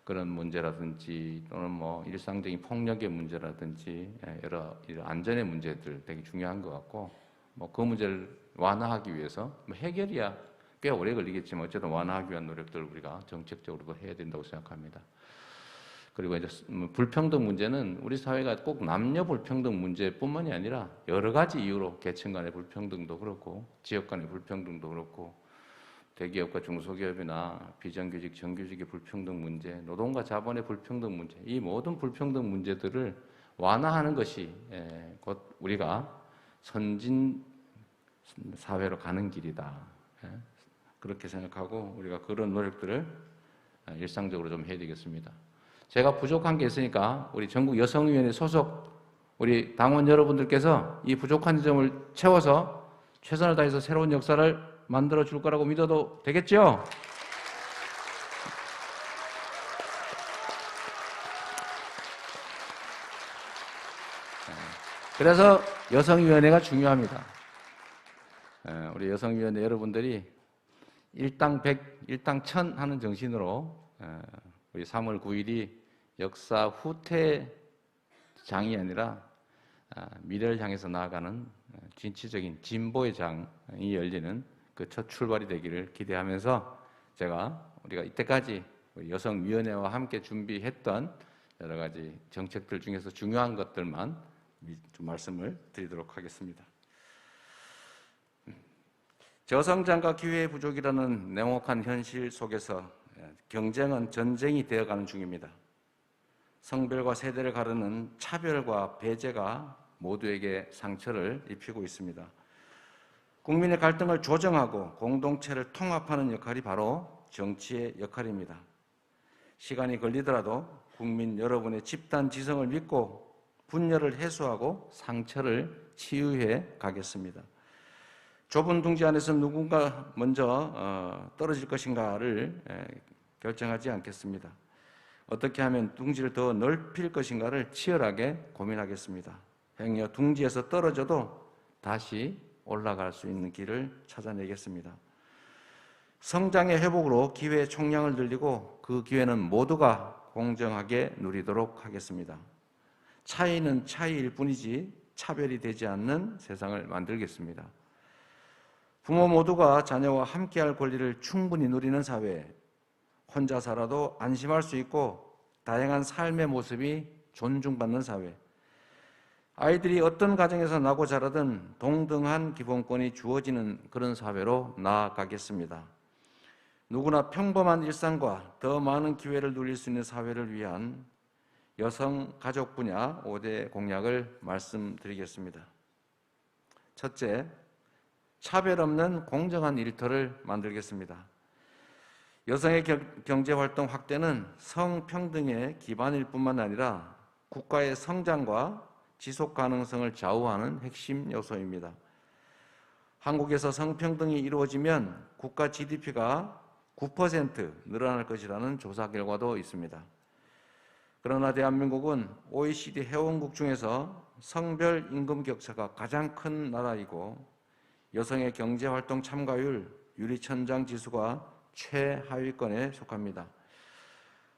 그런 문제라든지 또는 뭐 일상적인 폭력의 문제라든지 여러 안전의 문제들 되게 중요한 것 같고 뭐 그 문제를 완화하기 위해서 뭐 해결이야 꽤 오래 걸리겠지만 어쨌든 완화하기 위한 노력들을 우리가 정책적으로도 해야 된다고 생각합니다. 그리고 이제 불평등 문제는 우리 사회가 꼭 남녀 불평등 문제뿐만이 아니라 여러 가지 이유로 계층 간의 불평등도 그렇고 지역 간의 불평등도 그렇고 대기업과 중소기업이나 비정규직, 정규직의 불평등 문제, 노동과 자본의 불평등 문제, 이 모든 불평등 문제들을 완화하는 것이 곧 우리가 선진 사회로 가는 길이다. 그렇게 생각하고 우리가 그런 노력들을 일상적으로 좀 해야 되겠습니다. 제가 부족한 게 있으니까 우리 전국 여성위원회 소속 우리 당원 여러분들께서 이 부족한 점을 채워서 최선을 다해서 새로운 역사를 만들어 줄 거라고 믿어도 되겠죠? 그래서 여성위원회가 중요합니다. 우리 여성위원회 여러분들이 일당 100, 일당 1000 하는 정신으로 우리 3월 9일이 역사 후퇴장이 아니라 미래를 향해서 나아가는 진취적인 진보의 장이 열리는 그 첫 출발이 되기를 기대하면서 우리가 이때까지 여성위원회와 함께 준비했던 여러 가지 정책들 중에서 중요한 것들만 좀 말씀을 드리도록 하겠습니다. 저성장과 기회의 부족이라는 냉혹한 현실 속에서 경쟁은 전쟁이 되어가는 중입니다. 성별과 세대를 가르는 차별과 배제가 모두에게 상처를 입히고 있습니다. 국민의 갈등을 조정하고 공동체를 통합하는 역할이 바로 정치의 역할입니다. 시간이 걸리더라도 국민 여러분의 집단 지성을 믿고 분열을 해소하고 상처를 치유해 가겠습니다. 좁은 둥지 안에서 누군가 먼저 떨어질 것인가를 결정하지 않겠습니다. 어떻게 하면 둥지를 더 넓힐 것인가를 치열하게 고민하겠습니다. 행여 둥지에서 떨어져도 다시 올라갈 수 있는 길을 찾아내겠습니다. 성장의 회복으로 기회의 총량을 늘리고 그 기회는 모두가 공정하게 누리도록 하겠습니다. 차이는 차이일 뿐이지 차별이 되지 않는 세상을 만들겠습니다. 부모 모두가 자녀와 함께할 권리를 충분히 누리는 사회, 혼자 살아도 안심할 수 있고 다양한 삶의 모습이 존중받는 사회, 아이들이 어떤 가정에서 나고 자라든 동등한 기본권이 주어지는 그런 사회로 나아가겠습니다. 누구나 평범한 일상과 더 많은 기회를 누릴 수 있는 사회를 위한 여성 가족 분야 5대 공약을 말씀드리겠습니다. 첫째, 차별 없는 공정한 일터를 만들겠습니다. 여성의 경제활동 확대는 성평등의 기반일 뿐만 아니라 국가의 성장과 지속 가능성을 좌우하는 핵심 요소입니다. 한국에서 성평등이 이루어지면 국가 GDP가 9% 늘어날 것이라는 조사 결과도 있습니다. 그러나 대한민국은 OECD 회원국 중에서 성별 임금 격차가 가장 큰 나라이고 여성의 경제활동 참가율 유리천장 지수가 최하위권에 속합니다.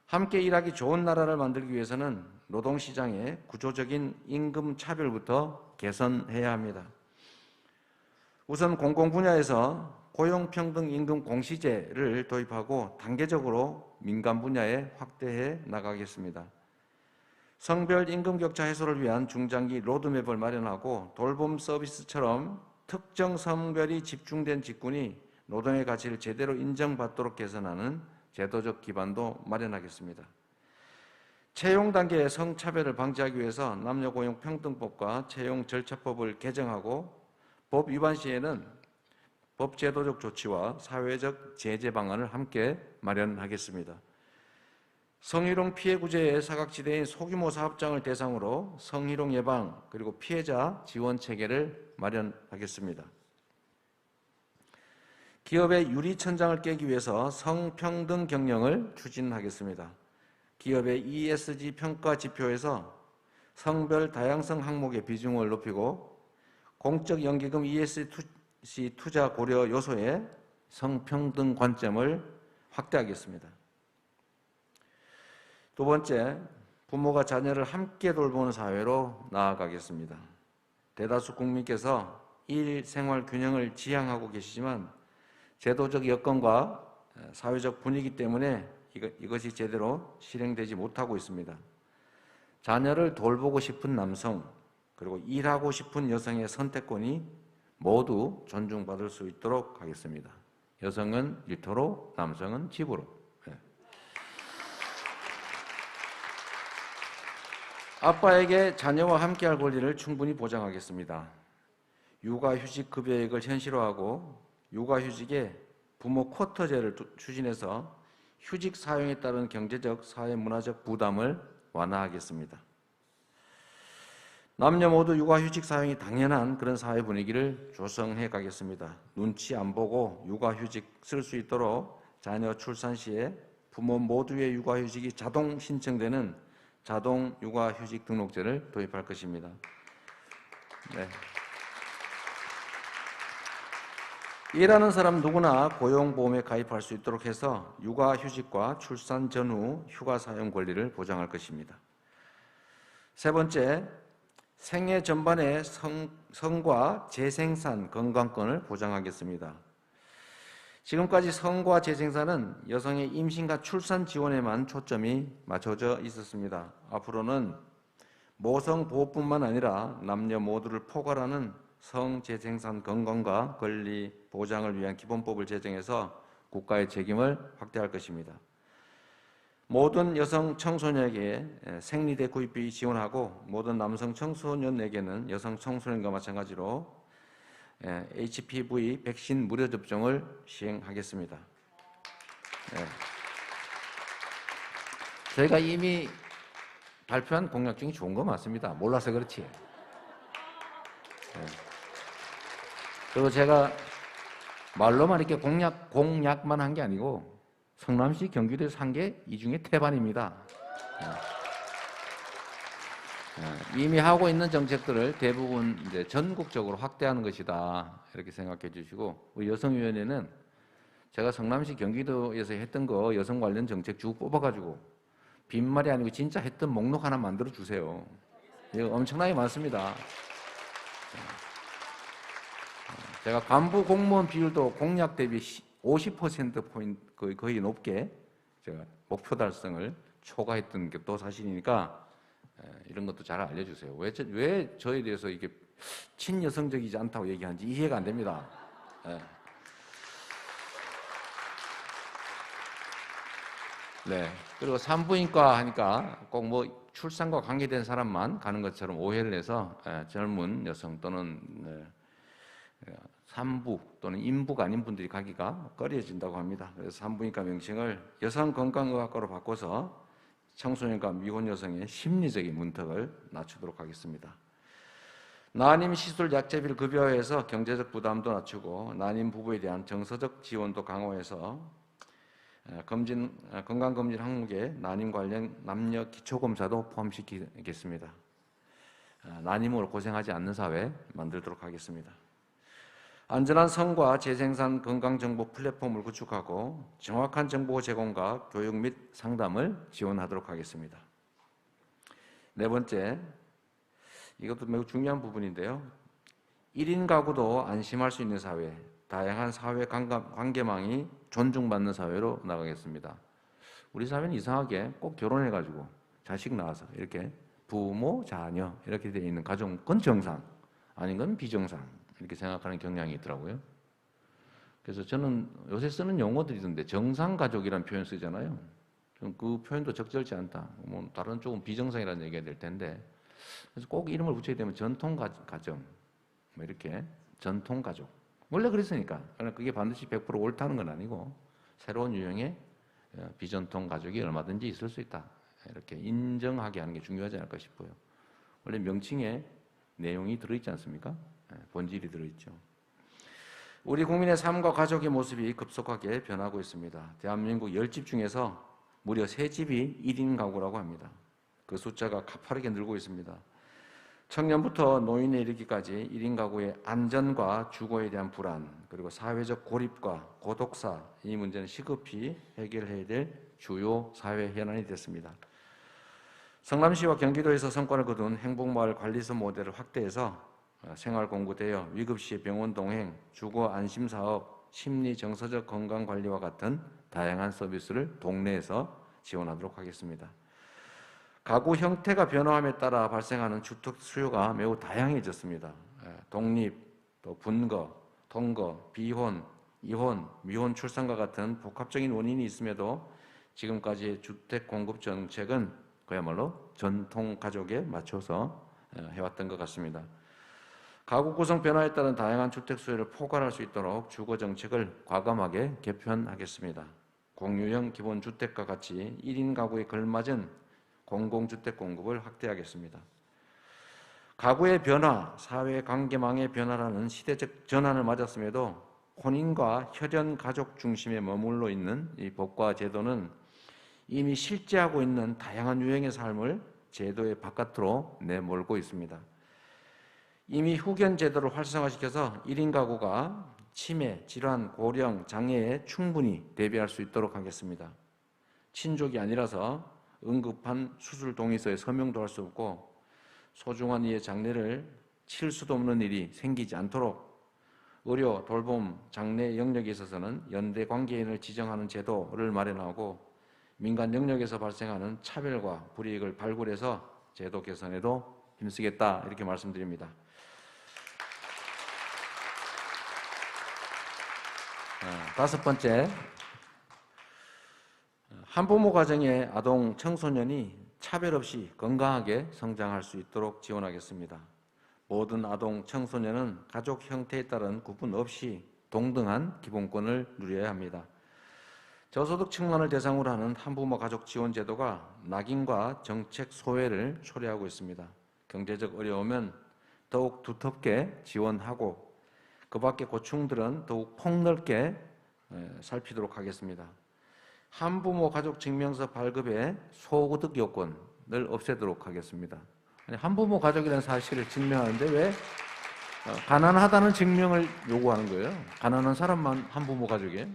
함께 일하기 좋은 나라를 만들기 위해서는 노동시장의 구조적인 임금 차별부터 개선해야 합니다. 우선 공공분야에서 고용평등 임금 공시제를 도입하고 단계적으로 민간 분야에 확대해 나가겠습니다. 성별 임금 격차 해소를 위한 중장기 로드맵을 마련하고 돌봄 서비스처럼 특정 성별이 집중된 직군이 노동의 가치를 제대로 인정받도록 개선하는 제도적 기반도 마련하겠습니다. 채용 단계의 성차별을 방지하기 위해서 남녀고용평등법과 채용절차법을 개정하고 법 위반 시에는 법제도적 조치와 사회적 제재 방안을 함께 마련하겠습니다. 성희롱 피해 구제의 사각지대인 소규모 사업장을 대상으로 성희롱 예방 그리고 피해자 지원 체계를 마련하겠습니다. 기업의 유리천장을 깨기 위해서 성평등 경영을 추진하겠습니다. 기업의 ESG 평가 지표에서 성별 다양성 항목의 비중을 높이고 공적 연기금 ESG 투자 고려 요소에 성평등 관점을 확대하겠습니다. 두 번째, 부모가 자녀를 함께 돌보는 사회로 나아가겠습니다. 대다수 국민께서 일, 생활 균형을 지향하고 계시지만 제도적 여건과 사회적 분위기 때문에 이것이 제대로 실행되지 못하고 있습니다. 자녀를 돌보고 싶은 남성, 그리고 일하고 싶은 여성의 선택권이 모두 존중받을 수 있도록 하겠습니다. 여성은 일터로, 남성은 집으로. 아빠에게 자녀와 함께할 권리를 충분히 보장하겠습니다. 육아휴직 급여액을 현실화하고 육아휴직에 부모 쿼터제를 추진해서 휴직 사용에 따른 경제적, 사회문화적 부담을 완화하겠습니다. 남녀 모두 육아휴직 사용이 당연한 그런 사회 분위기를 조성해 가겠습니다. 눈치 안 보고 육아휴직 쓸 수 있도록 자녀 출산 시에 부모 모두의 육아휴직이 자동 신청되는 자동 육아휴직 등록제를 도입할 것입니다. 네. 일하는 사람 누구나 고용보험에 가입할 수 있도록 해서 육아휴직과 출산 전후 휴가 사용 권리를 보장할 것입니다. 세 번째, 생애 전반의 성과 재생산 건강권을 보장하겠습니다. 지금까지 성과 재생산은 여성의 임신과 출산 지원에만 초점이 맞춰져 있었습니다. 앞으로는 모성보호뿐만 아니라 남녀 모두를 포괄하는 성재생산 건강과 권리 보장을 위한 기본법을 제정해서 국가의 책임을 확대할 것입니다. 모든 여성 청소년에게 생리대 구입비 지원하고 모든 남성 청소년에게는 여성 청소년과 마찬가지로 HPV 백신 무료 접종을 시행하겠습니다. 네. 저희가 이미 발표한 공약 중에 좋은 거 맞습니다. 몰라서 그렇지. 네. 그리고 제가 말로만 이렇게 공약만 한 게 아니고 성남시 경기도에서 한 게 이 중에 태반입니다. 이미 하고 있는 정책들을 대부분 이제 전국적으로 확대하는 것이다 이렇게 생각해 주시고, 우리 여성위원회는 제가 성남시 경기도에서 했던 거 여성 관련 정책 쭉 뽑아가지고 빈말이 아니고 진짜 했던 목록 하나 만들어 주세요. 이거 엄청나게 많습니다. 제가 간부 공무원 비율도 공약 대비 50%포인트 거의 높게 제가 목표 달성을 초과했던 게 또 사실이니까 이런 것도 잘 알려주세요. 왜 저에 대해서 이게 친여성적이지 않다고 얘기하는지 이해가 안 됩니다. 네. 그리고 산부인과 하니까 꼭 뭐 출산과 관계된 사람만 가는 것처럼 오해를 해서 젊은 여성 또는 산부 또는 인부가 아닌 분들이 가기가 꺼려진다고 합니다. 그래서 산부인과 명칭을 여성건강의학과로 바꿔서 청소년과 미혼 여성의 심리적인 문턱을 낮추도록 하겠습니다. 난임 시술 약제비를 급여화해서 경제적 부담도 낮추고 난임 부부에 대한 정서적 지원도 강화해서 건강검진 항목에 난임 관련 남녀 기초검사도 포함시키겠습니다. 난임으로 고생하지 않는 사회 만들도록 하겠습니다. 안전한 성과 재생산 건강정보 플랫폼을 구축하고 정확한 정보 제공과 교육 및 상담을 지원하도록 하겠습니다. 네 번째, 이것도 매우 중요한 부분인데요. 1인 가구도 안심할 수 있는 사회, 다양한 사회 관계망이 존중받는 사회로 나가겠습니다. 우리 사회는 이상하게 꼭 결혼해가지고 자식 낳아서 이렇게 부모, 자녀 이렇게 되어 있는 가정, 그건 정상, 아닌 건 비정상 이렇게 생각하는 경향이 있더라고요. 그래서 저는 요새 쓰는 용어들이 있던데 정상가족이라는 표현 쓰잖아요. 좀 그 표현도 적절치 않다. 뭐 다른 쪽은 비정상이라는 얘기가 될 텐데, 그래서 꼭 이름을 붙여야 되면 전통가정, 뭐 이렇게 전통가족. 원래 그랬으니까. 그러나 그게 반드시 100% 옳다는 건 아니고 새로운 유형의 비전통가족이 얼마든지 있을 수 있다. 이렇게 인정하게 하는 게 중요하지 않을까 싶어요. 원래 명칭에 내용이 들어있지 않습니까? 본질이 들어있죠. 우리 국민의 삶과 가족의 모습이 급속하게 변하고 있습니다. 대한민국 10집 중에서 무려 3집이 1인 가구라고 합니다. 그 숫자가 가파르게 늘고 있습니다. 청년부터 노인에 이르기까지 1인 가구의 안전과 주거에 대한 불안, 그리고 사회적 고립과 고독사, 이 문제는 시급히 해결해야 될 주요 사회 현안이 됐습니다. 성남시와 경기도에서 성과를 거둔 행복마을 관리소 모델을 확대해서 생활공구대여, 위급시 병원 동행, 주거 안심사업, 심리 정서적 건강관리와 같은 다양한 서비스를 동네에서 지원하도록 하겠습니다. 가구 형태가 변화함에 따라 발생하는 주택 수요가 매우 다양해졌습니다. 독립, 또 분거, 통거, 비혼, 이혼, 미혼 출산과 같은 복합적인 원인이 있음에도 지금까지의 주택 공급 정책은 그야말로 전통 가족에 맞춰서 해왔던 것 같습니다. 가구 구성 변화에 따른 다양한 주택 수요를 포괄할 수 있도록 주거 정책을 과감하게 개편하겠습니다. 공유형 기본주택과 같이 1인 가구에 걸맞은 공공주택 공급을 확대하겠습니다. 가구의 변화, 사회 관계망의 변화라는 시대적 전환을 맞았음에도 혼인과 혈연 가족 중심에 머물러 있는 이 법과 제도는 이미 실제하고 있는 다양한 유형의 삶을 제도의 바깥으로 내몰고 있습니다. 이미 후견 제도를 활성화시켜서 1인 가구가 치매, 질환, 고령, 장애에 충분히 대비할 수 있도록 하겠습니다. 친족이 아니라서 응급한 수술 동의서에 서명도 할 수 없고 소중한 이의 장례를 치를 수도 없는 일이 생기지 않도록 의료, 돌봄, 장례 영역에 있어서는 연대 관계인을 지정하는 제도를 마련하고 민간 영역에서 발생하는 차별과 불이익을 발굴해서 제도 개선에도 힘쓰겠다 이렇게 말씀드립니다. 다섯 번째, 한부모 가정의 아동, 청소년이 차별 없이 건강하게 성장할 수 있도록 지원하겠습니다. 모든 아동, 청소년은 가족 형태에 따른 구분 없이 동등한 기본권을 누려야 합니다. 저소득층만을 대상으로 하는 한부모 가족 지원 제도가 낙인과 정책 소외를 초래하고 있습니다. 경제적 어려우면 더욱 두텁게 지원하고 그 밖의 고충들은 더욱 폭넓게 살피도록 하겠습니다. 한부모 가족 증명서 발급의 소득 요건을 없애도록 하겠습니다. 아니, 한부모 가족이라는 사실을 증명하는데 왜 가난하다는 증명을 요구하는 거예요? 가난한 사람만 한부모 가족이에요?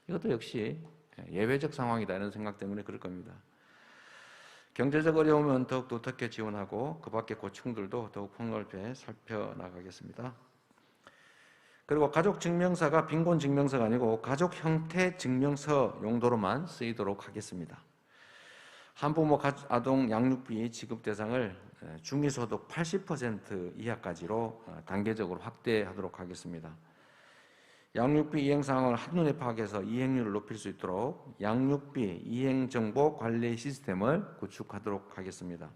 이것도 역시 예외적 상황이다 이런 생각 때문에 그럴 겁니다. 경제적 어려움은 더욱 두텁게 지원하고 그 밖의 고충들도 더욱 폭넓게 살펴나가겠습니다. 그리고 가족 증명서가 빈곤 증명서가 아니고 가족 형태 증명서 용도로만 쓰이도록 하겠습니다. 한부모 아동 양육비 지급 대상을 중위소득 80% 이하까지로 단계적으로 확대하도록 하겠습니다. 양육비 이행 상황을 한눈에 파악해서 이행률을 높일 수 있도록 양육비 이행정보 관리 시스템을 구축하도록 하겠습니다.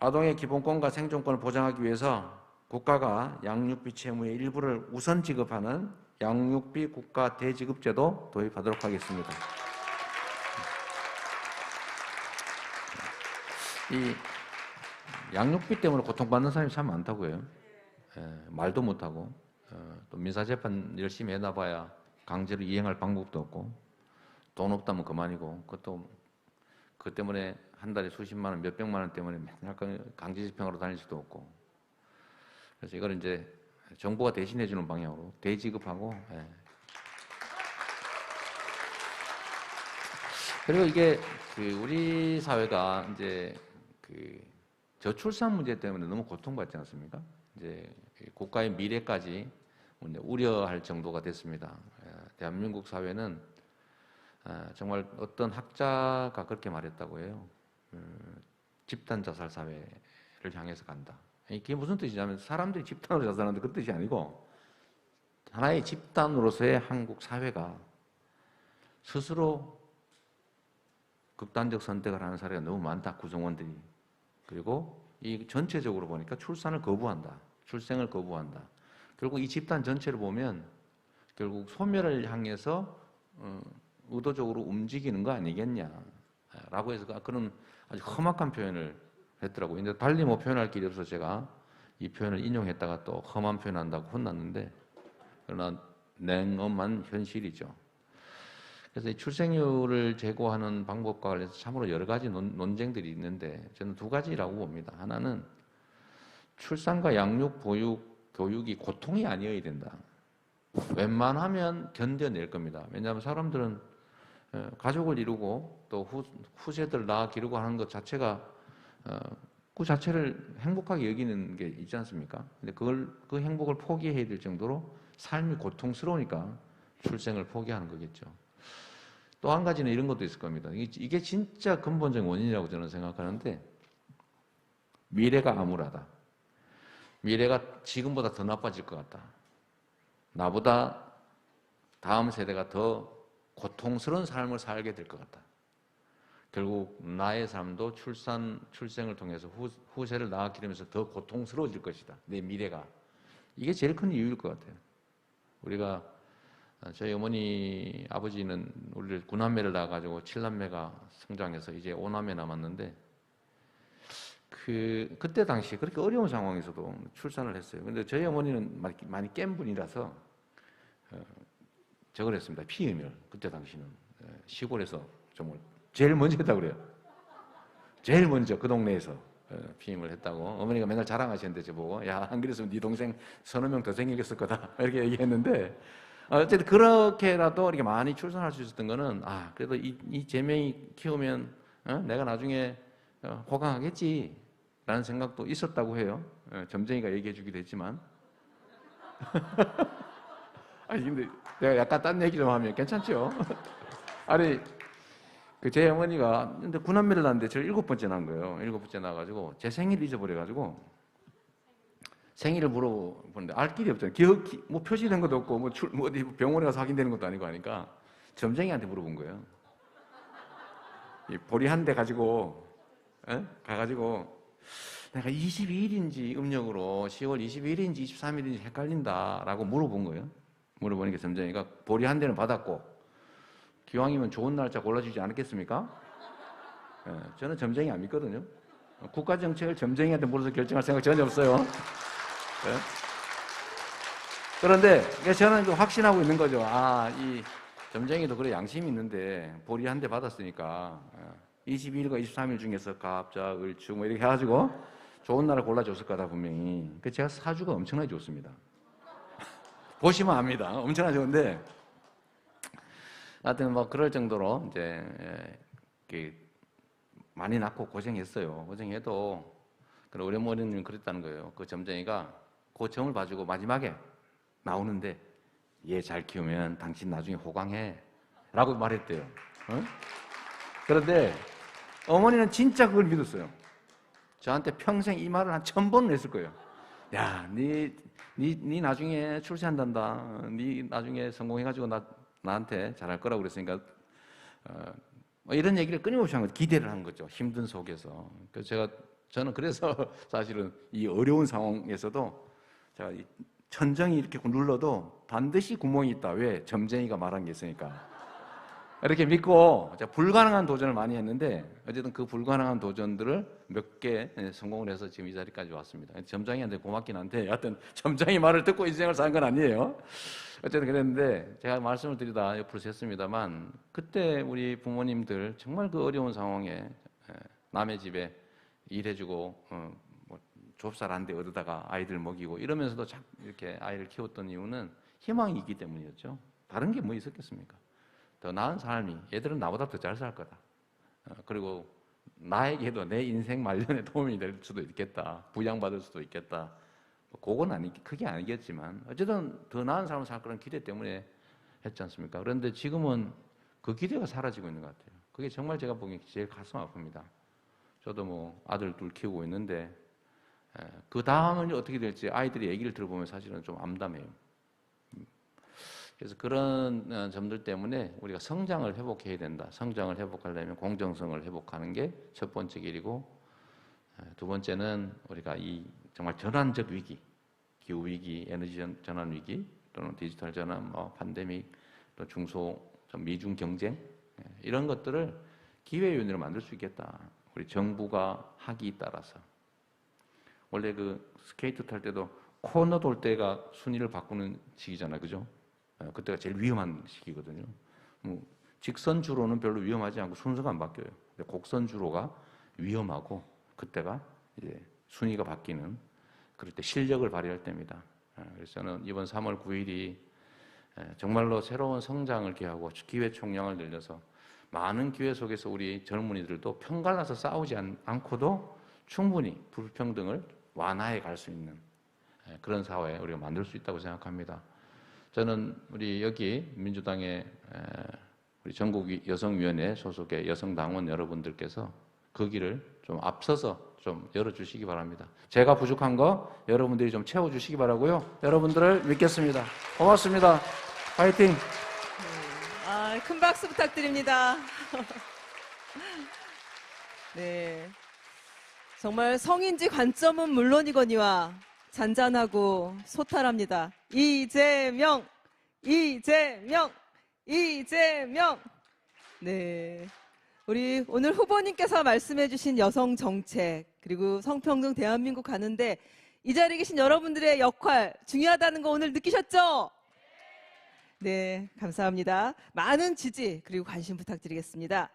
아동의 기본권과 생존권을 보장하기 위해서 국가가 양육비 채무의 일부를 우선 지급하는 양육비 국가 대지급제도 도입하도록 하겠습니다. 이 양육비 때문에 고통받는 사람이 참 많다고요. 말도 못하고 또 민사재판 열심히 해놔봐야 강제로 이행할 방법도 없고 돈 없다면 그만이고 그것 때문에 한 달에 수십만 원, 몇백만 원 때문에 맨날 강제집행하러 다닐 수도 없고 그래서 이걸 이제 정부가 대신해 주는 방향으로 대지급하고 그리고 이게 우리 사회가 이제 저출산 문제 때문에 너무 고통받지 않습니까? 이제 국가의 미래까지 우려할 정도가 됐습니다. 대한민국 사회는 정말 어떤 학자가 그렇게 말했다고 해요. 집단 자살 사회를 향해서 간다. 이게 무슨 뜻이냐면 사람들이 집단으로 자살하는데 그 뜻이 아니고 하나의 집단으로서의 한국 사회가 스스로 극단적 선택을 하는 사례가 너무 많다. 구성원들이. 그리고 이 전체적으로 보니까 출산을 거부한다. 출생을 거부한다. 결국 이 집단 전체를 보면 결국 소멸을 향해서 의도적으로 움직이는 거 아니겠냐라고 해서 그런 아주 험악한 표현을 했더라고요. 근데 달리 뭐 표현할 길이 없어서 제가 이 표현을 인용했다가 또 험한 표현한다고 혼났는데 그러나 냉엄한 현실이죠. 그래서 이 출생률을 제고하는 방법과 관련해서 참으로 여러 가지 논쟁들이 있는데 저는 두 가지라고 봅니다. 하나는 출산과 양육, 보육, 교육이 고통이 아니어야 된다. 웬만하면 견뎌낼 겁니다. 왜냐하면 사람들은 가족을 이루고 또 후세들 낳아 기르고 하는 것 자체가 그 자체를 행복하게 여기는 게 있지 않습니까? 근데 그 행복을 포기해야 될 정도로 삶이 고통스러우니까 출생을 포기하는 거겠죠. 또 한 가지는 이런 것도 있을 겁니다. 이게 진짜 근본적인 원인이라고 저는 생각하는데, 미래가 암울하다. 미래가 지금보다 더 나빠질 것 같다. 나보다 다음 세대가 더 고통스러운 삶을 살게 될 것 같다. 결국 나의 삶도 출생을 통해서 후세를 낳아 기르면서 더 고통스러워질 것이다. 내 미래가. 이게 제일 큰 이유일 것 같아요. 우리가 저희 어머니 아버지는 우리를 9남매를 낳아가지고 7남매가 성장해서 이제 5남매 남았는데, 그때 당시에 그렇게 어려운 상황에서도 출산을 했어요. 근데 저희 어머니는 많이 깬 분이라서 저걸 했습니다. 피임을. 그때 당시는 시골에서 정말 제일 먼저 했다고 그래요. 제일 먼저 그 동네에서 피임을 했다고 어머니가 맨날 자랑하시는데 저보고, 야, 안 그랬으면 네 동생 서너 명 더 생기겠을 거다 이렇게 얘기했는데, 어쨌든 그렇게라도 이렇게 많이 출산할 수 있었던 거는, 그래도 이 제명이 키우면 내가 나중에 호강하겠지 라는 생각도 있었다고 해요. 점쟁이가 얘기해 주기도 했지만. 아니 근데 내가 약간 딴 얘기 좀 하면 괜찮죠? 아니 제 어머니가 근데 9남매를 낳았는데 저를 7번째 낳은 거예요. 7번째 낳아가지고 제 생일을 잊어버려가지고 생일을 물어보는데 알 길이 없잖아요. 뭐 표시된 것도 없고 뭐 어디 병원에 가서 확인되는 것도 아니고 하니까 점쟁이한테 물어본 거예요. 이 보리 한 대 가지고 가가지고 내가 22일인지 음력으로 10월 22일인지 23일인지 헷갈린다라고 물어본 거예요. 물어보니까 점쟁이가 보리 한 대는 받았고 기왕이면 좋은 날짜 골라주지 않았겠습니까? 저는 점쟁이 안 믿거든요. 국가 정책을 점쟁이한테 물어서 결정할 생각 전혀 없어요. 그런데 저는 확신하고 있는 거죠. 이 점쟁이도 그래 양심이 있는데 보리 한 대 받았으니까 22일과 23일 중에서 갑자, 을주 뭐 이렇게 해가지고 좋은 날을 골라줬을 거다 분명히. 제가 사주가 엄청나게 좋습니다. 보시면 압니다. 엄청나게 좋은데 하여튼 뭐 그럴 정도로 이제 많이 낳고 고생했어요. 고생해도 우리 어머니는 그랬다는 거예요. 그 점쟁이가 그 점을 봐주고 마지막에 나오는데 얘 잘 키우면 당신 나중에 호강해 라고 말했대요. 그런데 어머니는 진짜 그걸 믿었어요. 저한테 평생 이 말을 한 1000번을 했을 거예요. 야, 네 나중에 출세한단다. 네 나중에 성공해가지고 나한테 잘할 거라고 그랬으니까 이런 얘기를 끊임없이 한 거죠. 기대를 한 거죠. 힘든 속에서. 그래서 저는 그래서 사실은 이 어려운 상황에서도 제가 이 천정이 이렇게 눌러도 반드시 구멍이 있다. 왜? 점쟁이가 말한 게 있으니까. 이렇게 믿고 불가능한 도전을 많이 했는데 어쨌든 그 불가능한 도전들을 몇 개 성공을 해서 지금 이 자리까지 왔습니다. 점장이한테 고맙긴 한데 하여튼 점장이 말을 듣고 인생을 산 건 아니에요. 어쨌든 그랬는데 제가 말씀을 드리다 옆으로 샜습니다만 그때 우리 부모님들 정말 그 어려운 상황에 남의 집에 일해주고 뭐 좁쌀 한 대 얻어다가 아이들 먹이고 이러면서도 이렇게 아이를 키웠던 이유는 희망이 있기 때문이었죠. 다른 게 뭐 있었겠습니까? 더 나은 삶이 얘들은 나보다 더 잘 살 거다. 그리고 나에게도 내 인생 말년에 도움이 될 수도 있겠다. 부양받을 수도 있겠다. 그건 크게 아니겠지만 어쨌든 더 나은 삶을 살 거라는 기대 때문에 했지 않습니까? 그런데 지금은 그 기대가 사라지고 있는 것 같아요. 그게 정말 제가 보기엔 제일 가슴 아픕니다. 저도 뭐 아들 둘 키우고 있는데 그 다음은 어떻게 될지 아이들이 얘기를 들어보면 사실은 좀 암담해요. 그래서 그런 점들 때문에 우리가 성장을 회복해야 된다. 성장을 회복하려면 공정성을 회복하는 게 첫 번째 길이고, 두 번째는 우리가 이 정말 전환적 위기, 기후 위기, 에너지 전환 위기, 또는 디지털 전환, 뭐 팬데믹, 또 미중 경쟁 이런 것들을 기회 요인으로 만들 수 있겠다. 우리 정부가 하기에 따라서. 원래 그 스케이트 탈 때도 코너 돌 때가 순위를 바꾸는 시기잖아요, 그죠? 그때가 제일 위험한 시기거든요. 직선주로는 별로 위험하지 않고 순서가 안 바뀌어요. 근데 곡선주로가 위험하고 그때가 이제 순위가 바뀌는 그럴 때 실력을 발휘할 때입니다. 그래서 저는 이번 3월 9일이 정말로 새로운 성장을 기하고 기회 총량을 늘려서 많은 기회 속에서 우리 젊은이들도 편갈라서 싸우지 않고도 충분히 불평등을 완화해 갈 수 있는 그런 사회 우리가 만들 수 있다고 생각합니다. 저는 우리 여기 민주당의 우리 전국 여성위원회 소속의 여성당원 여러분들께서 그 길을 좀 앞서서 좀 열어주시기 바랍니다. 제가 부족한 거 여러분들이 좀 채워주시기 바라고요. 여러분들을 믿겠습니다. 고맙습니다. 화이팅!
큰 박수 부탁드립니다. 네. 정말 성인지 관점은 물론이거니와 잔잔하고 소탈합니다. 이재명! 이재명! 이재명! 네. 우리 오늘 후보님께서 말씀해 주신 여성 정책, 그리고 성평등 대한민국 가는데 이 자리에 계신 여러분들의 역할 중요하다는 거 오늘 느끼셨죠? 네, 감사합니다. 많은 지지 그리고 관심 부탁드리겠습니다.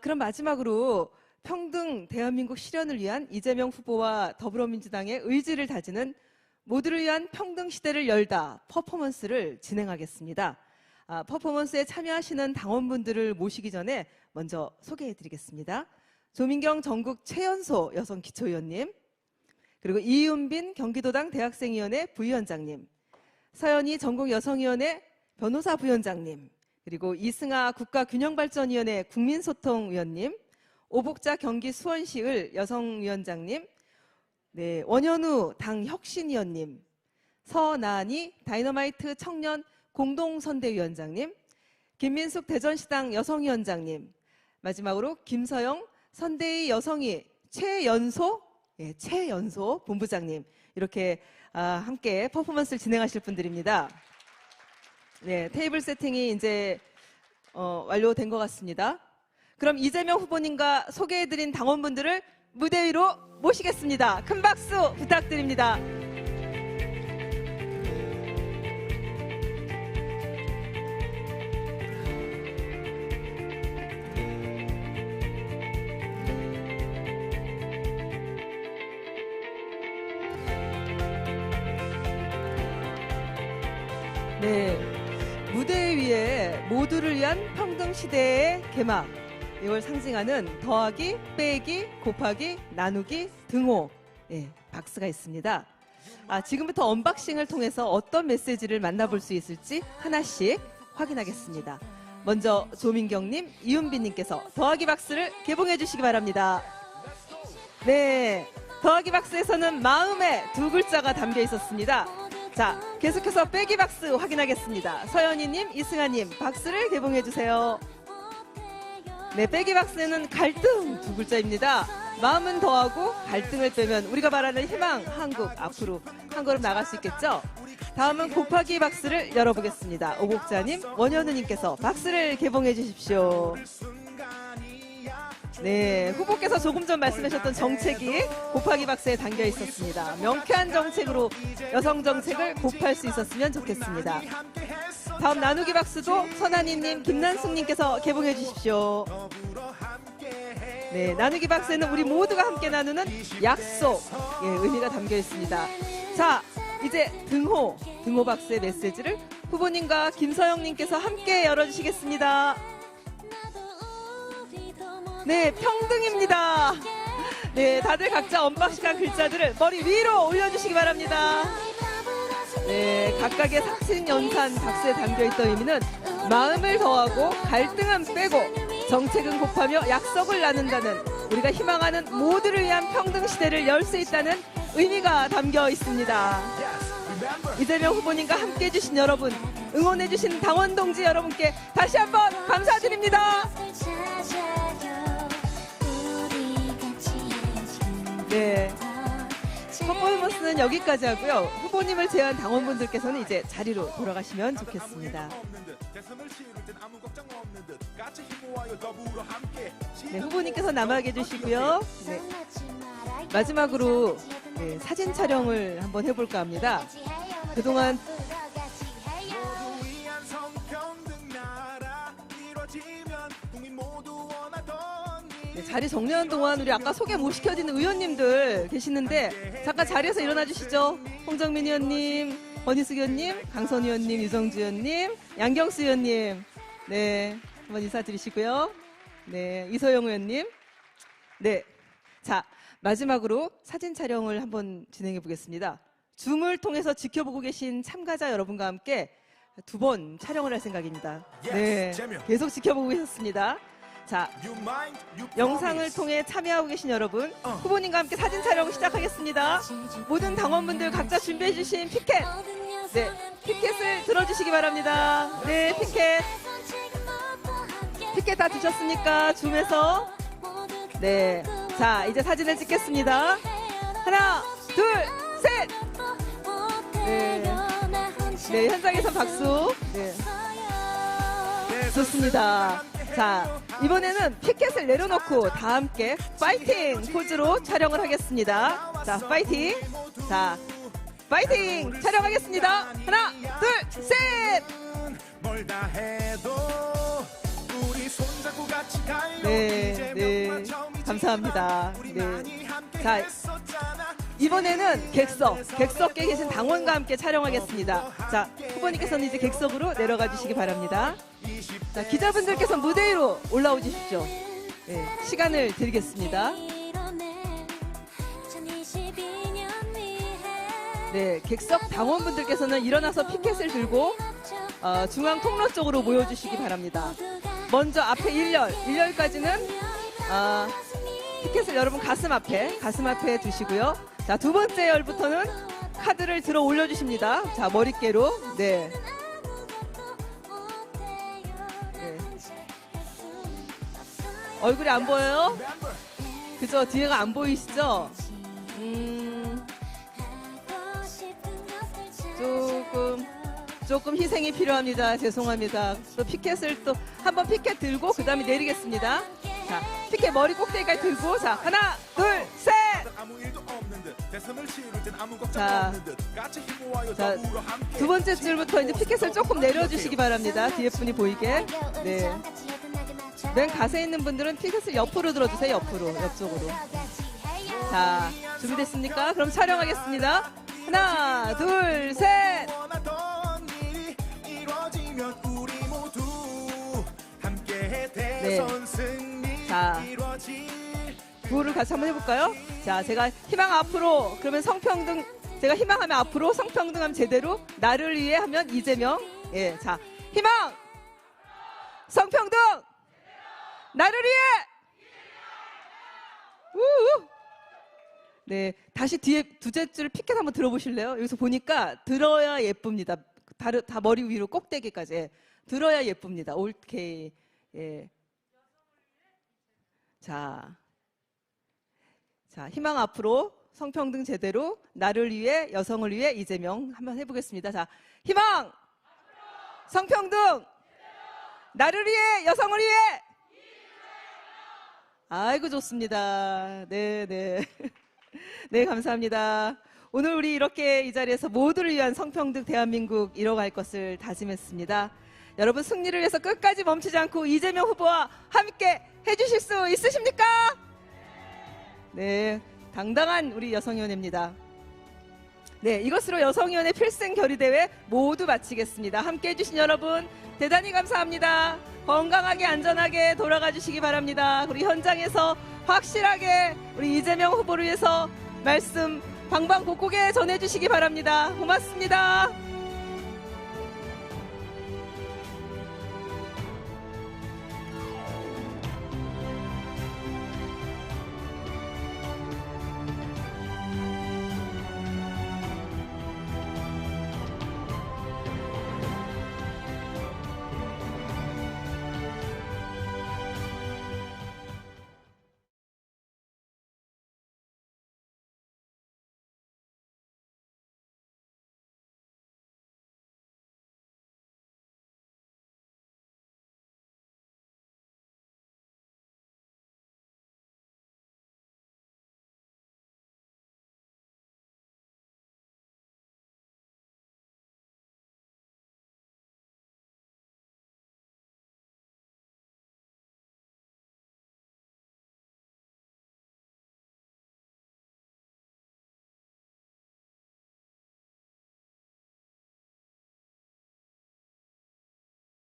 그럼 마지막으로 평등 대한민국 실현을 위한 이재명 후보와 더불어민주당의 의지를 다지는 모두를 위한 평등 시대를 열다 퍼포먼스를 진행하겠습니다. 퍼포먼스에 참여하시는 당원분들을 모시기 전에 먼저 소개해드리겠습니다. 조민경 전국 최연소 여성기초위원님, 그리고 이윤빈 경기도당 대학생위원회 부위원장님, 서연희 전국여성위원회 변호사 부위원장님, 그리고 이승아 국가균형발전위원회 국민소통위원님, 오복자 경기 수원시을 여성위원장님, 네, 원현우 당혁신위원님, 서나니 다이너마이트 청년 공동선대위원장님, 김민숙 대전시당 여성위원장님, 마지막으로 김서영 선대위 여성위 최연소 본부장님, 이렇게 함께 퍼포먼스를 진행하실 분들입니다. 네, 테이블 세팅이 이제 완료된 것 같습니다. 그럼 이재명 후보님과 소개해드린 당원분들을 무대 위로 모시겠습니다. 큰 박수 부탁드립니다. 네, 무대 위에 모두를 위한 평등 시대의 개막, 이걸 상징하는 더하기, 빼기, 곱하기, 나누기, 등호, 네, 박스가 있습니다. 지금부터 언박싱을 통해서 어떤 메시지를 만나볼 수 있을지 하나씩 확인하겠습니다. 먼저 조민경님, 이윤빈님께서 더하기 박스를 개봉해 주시기 바랍니다. 네, 더하기 박스에서는 마음의 두 글자가 담겨 있었습니다. 자, 계속해서 빼기 박스 확인하겠습니다. 서연희님, 이승아님, 박스를 개봉해 주세요. 네, 빼기 박스에는 갈등 두 글자입니다. 마음은 더하고 갈등을 빼면 우리가 말하는 희망, 한국, 앞으로 한 걸음 나갈 수 있겠죠? 다음은 곱하기 박스를 열어보겠습니다. 오복자님, 원현우님께서 박스를 개봉해 주십시오. 네, 후보께서 조금 전 말씀하셨던 정책이 곱하기 박스에 담겨 있었습니다. 명쾌한 정책으로 여성 정책을 곱할 수 있었으면 좋겠습니다. 다음 나누기 박스도 선한이님, 김난숙님께서 개봉해 주십시오. 네, 나누기 박스에는 우리 모두가 함께 나누는 약속, 의미가 담겨 있습니다. 자, 이제 등호 박스의 메시지를 후보님과 김서영님께서 함께 열어주시겠습니다. 네, 평등입니다. 네, 다들 각자 언박싱한 글자들을 머리 위로 올려주시기 바랍니다. 네, 각각의 삭신연산 박스에 담겨있던 의미는 마음을 더하고 갈등은 빼고 정책은 곱하며 약속을 나눈다는, 우리가 희망하는 모두를 위한 평등 시대를 열 수 있다는 의미가 담겨 있습니다. 이재명 후보님과 함께 해주신 여러분, 응원해주신 당원 동지 여러분께 다시 한번 감사드립니다. 네, 퍼포먼스는 여기까지 하고요. 후보님을 제외한 당원분들께서는 이제 자리로 돌아가시면 좋겠습니다. 네, 후보님께서 남아 계주시고요. 네, 마지막으로 사진 촬영을 한번 해볼까 합니다. 그동안 자리 정리하는 동안 우리 아까 소개 못 시켜드린 의원님들 계시는데 잠깐 자리에서 일어나 주시죠. 홍정민 의원님, 권희숙 의원님, 강선 의원님, 유정주 의원님, 양경수 의원님. 네, 한번 인사드리시고요. 네, 이소영 의원님. 네, 자 마지막으로 사진 촬영을 한번 진행해 보겠습니다. 줌을 통해서 지켜보고 계신 참가자 여러분과 함께 2번 촬영을 할 생각입니다. 네, 계속 지켜보고 계셨습니다. 자, 영상을 통해 참여하고 계신 여러분, 후보님과 함께 사진 촬영 시작하겠습니다. 모든 당원분들 각자 준비해 주신 피켓, 네, 피켓을 들어주시기 바랍니다. 네, 피켓 다 드셨습니까? 줌에서. 네, 자 이제 사진을 찍겠습니다. 하나, 둘, 셋. 네, 네 현장에서 박수. 네, 좋습니다. 자, 이번에는 피켓을 내려놓고 다 함께 파이팅 포즈로 촬영을 하겠습니다. 자, 파이팅. 자, 파이팅 촬영하겠습니다. 하나, 둘, 셋. 네, 네, 감사합니다. 네. 자, 이번에는 객석에 계신 당원과 함께 촬영하겠습니다. 자, 후보님께서는 이제 객석으로 내려가 주시기 바랍니다. 자, 기자분들께서 무대 위로 올라오 주십시오. 네, 시간을 드리겠습니다. 네, 객석 당원분들께서는 일어나서 피켓을 들고 중앙 통로 쪽으로 모여주시기 바랍니다. 먼저 앞에 1열까지는 피켓을 여러분 가슴 앞에 두시고요. 자, 두 번째 열부터는 카드를 들어 올려주십니다. 자, 머릿개로. 네. 네. 얼굴이 안 보여요? 그죠? 뒤에가 안 보이시죠? 조금 희생이 필요합니다. 죄송합니다. 또 피켓을 또 한번 피켓 들고 그 다음에 내리겠습니다. 자, 피켓 머리 꼭대기까지 들고, 자, 하나, 둘, 셋. 자, 두 번째 줄부터 이제 피켓을 조금 내려주시기 바랍니다. 뒤에 분이 보이게. 네. 맨 가세 있는 분들은 피켓을 옆으로 들어주세요. 옆쪽으로. 자, 준비됐습니까? 그럼 촬영하겠습니다. 하나, 둘, 셋. 네. 자, 구호를 같이 한번 해볼까요? 자, 제가 희망 앞으로, 그러면 성평등, 제가 희망하면 앞으로, 성평등하면 제대로, 나를 위해 하면 이재명. 예, 자, 희망! 성평등! 나를 위해! 우우! 네, 다시 뒤에 두째 줄 피켓 한번 들어보실래요? 여기서 보니까 들어야 예쁩니다. 다 머리 위로 꼭대기까지. 들어야 예쁩니다. 오케이. 예. 자, 희망 앞으로, 성평등 제대로, 나를 위해, 여성을 위해, 이재명 한번 해보겠습니다. 자, 희망! 성평등! 나를 위해, 여성을 위해! 아이고, 좋습니다. 네, 네. 네, 감사합니다. 오늘 우리 이렇게 이 자리에서 모두를 위한 성평등 대한민국 이뤄갈 것을 다짐했습니다. 여러분 승리를 위해서 끝까지 멈추지 않고 이재명 후보와 함께 해주실 수 있으십니까? 네, 당당한 우리 여성위원회입니다. 네, 이것으로 여성위원회 필승결의대회 모두 마치겠습니다. 함께 해주신 여러분 대단히 감사합니다. 건강하게 안전하게 돌아가 주시기 바랍니다. 그리고 현장에서 확실하게 우리 이재명 후보를 위해서 말씀 방방곡곡에 전해주시기 바랍니다. 고맙습니다.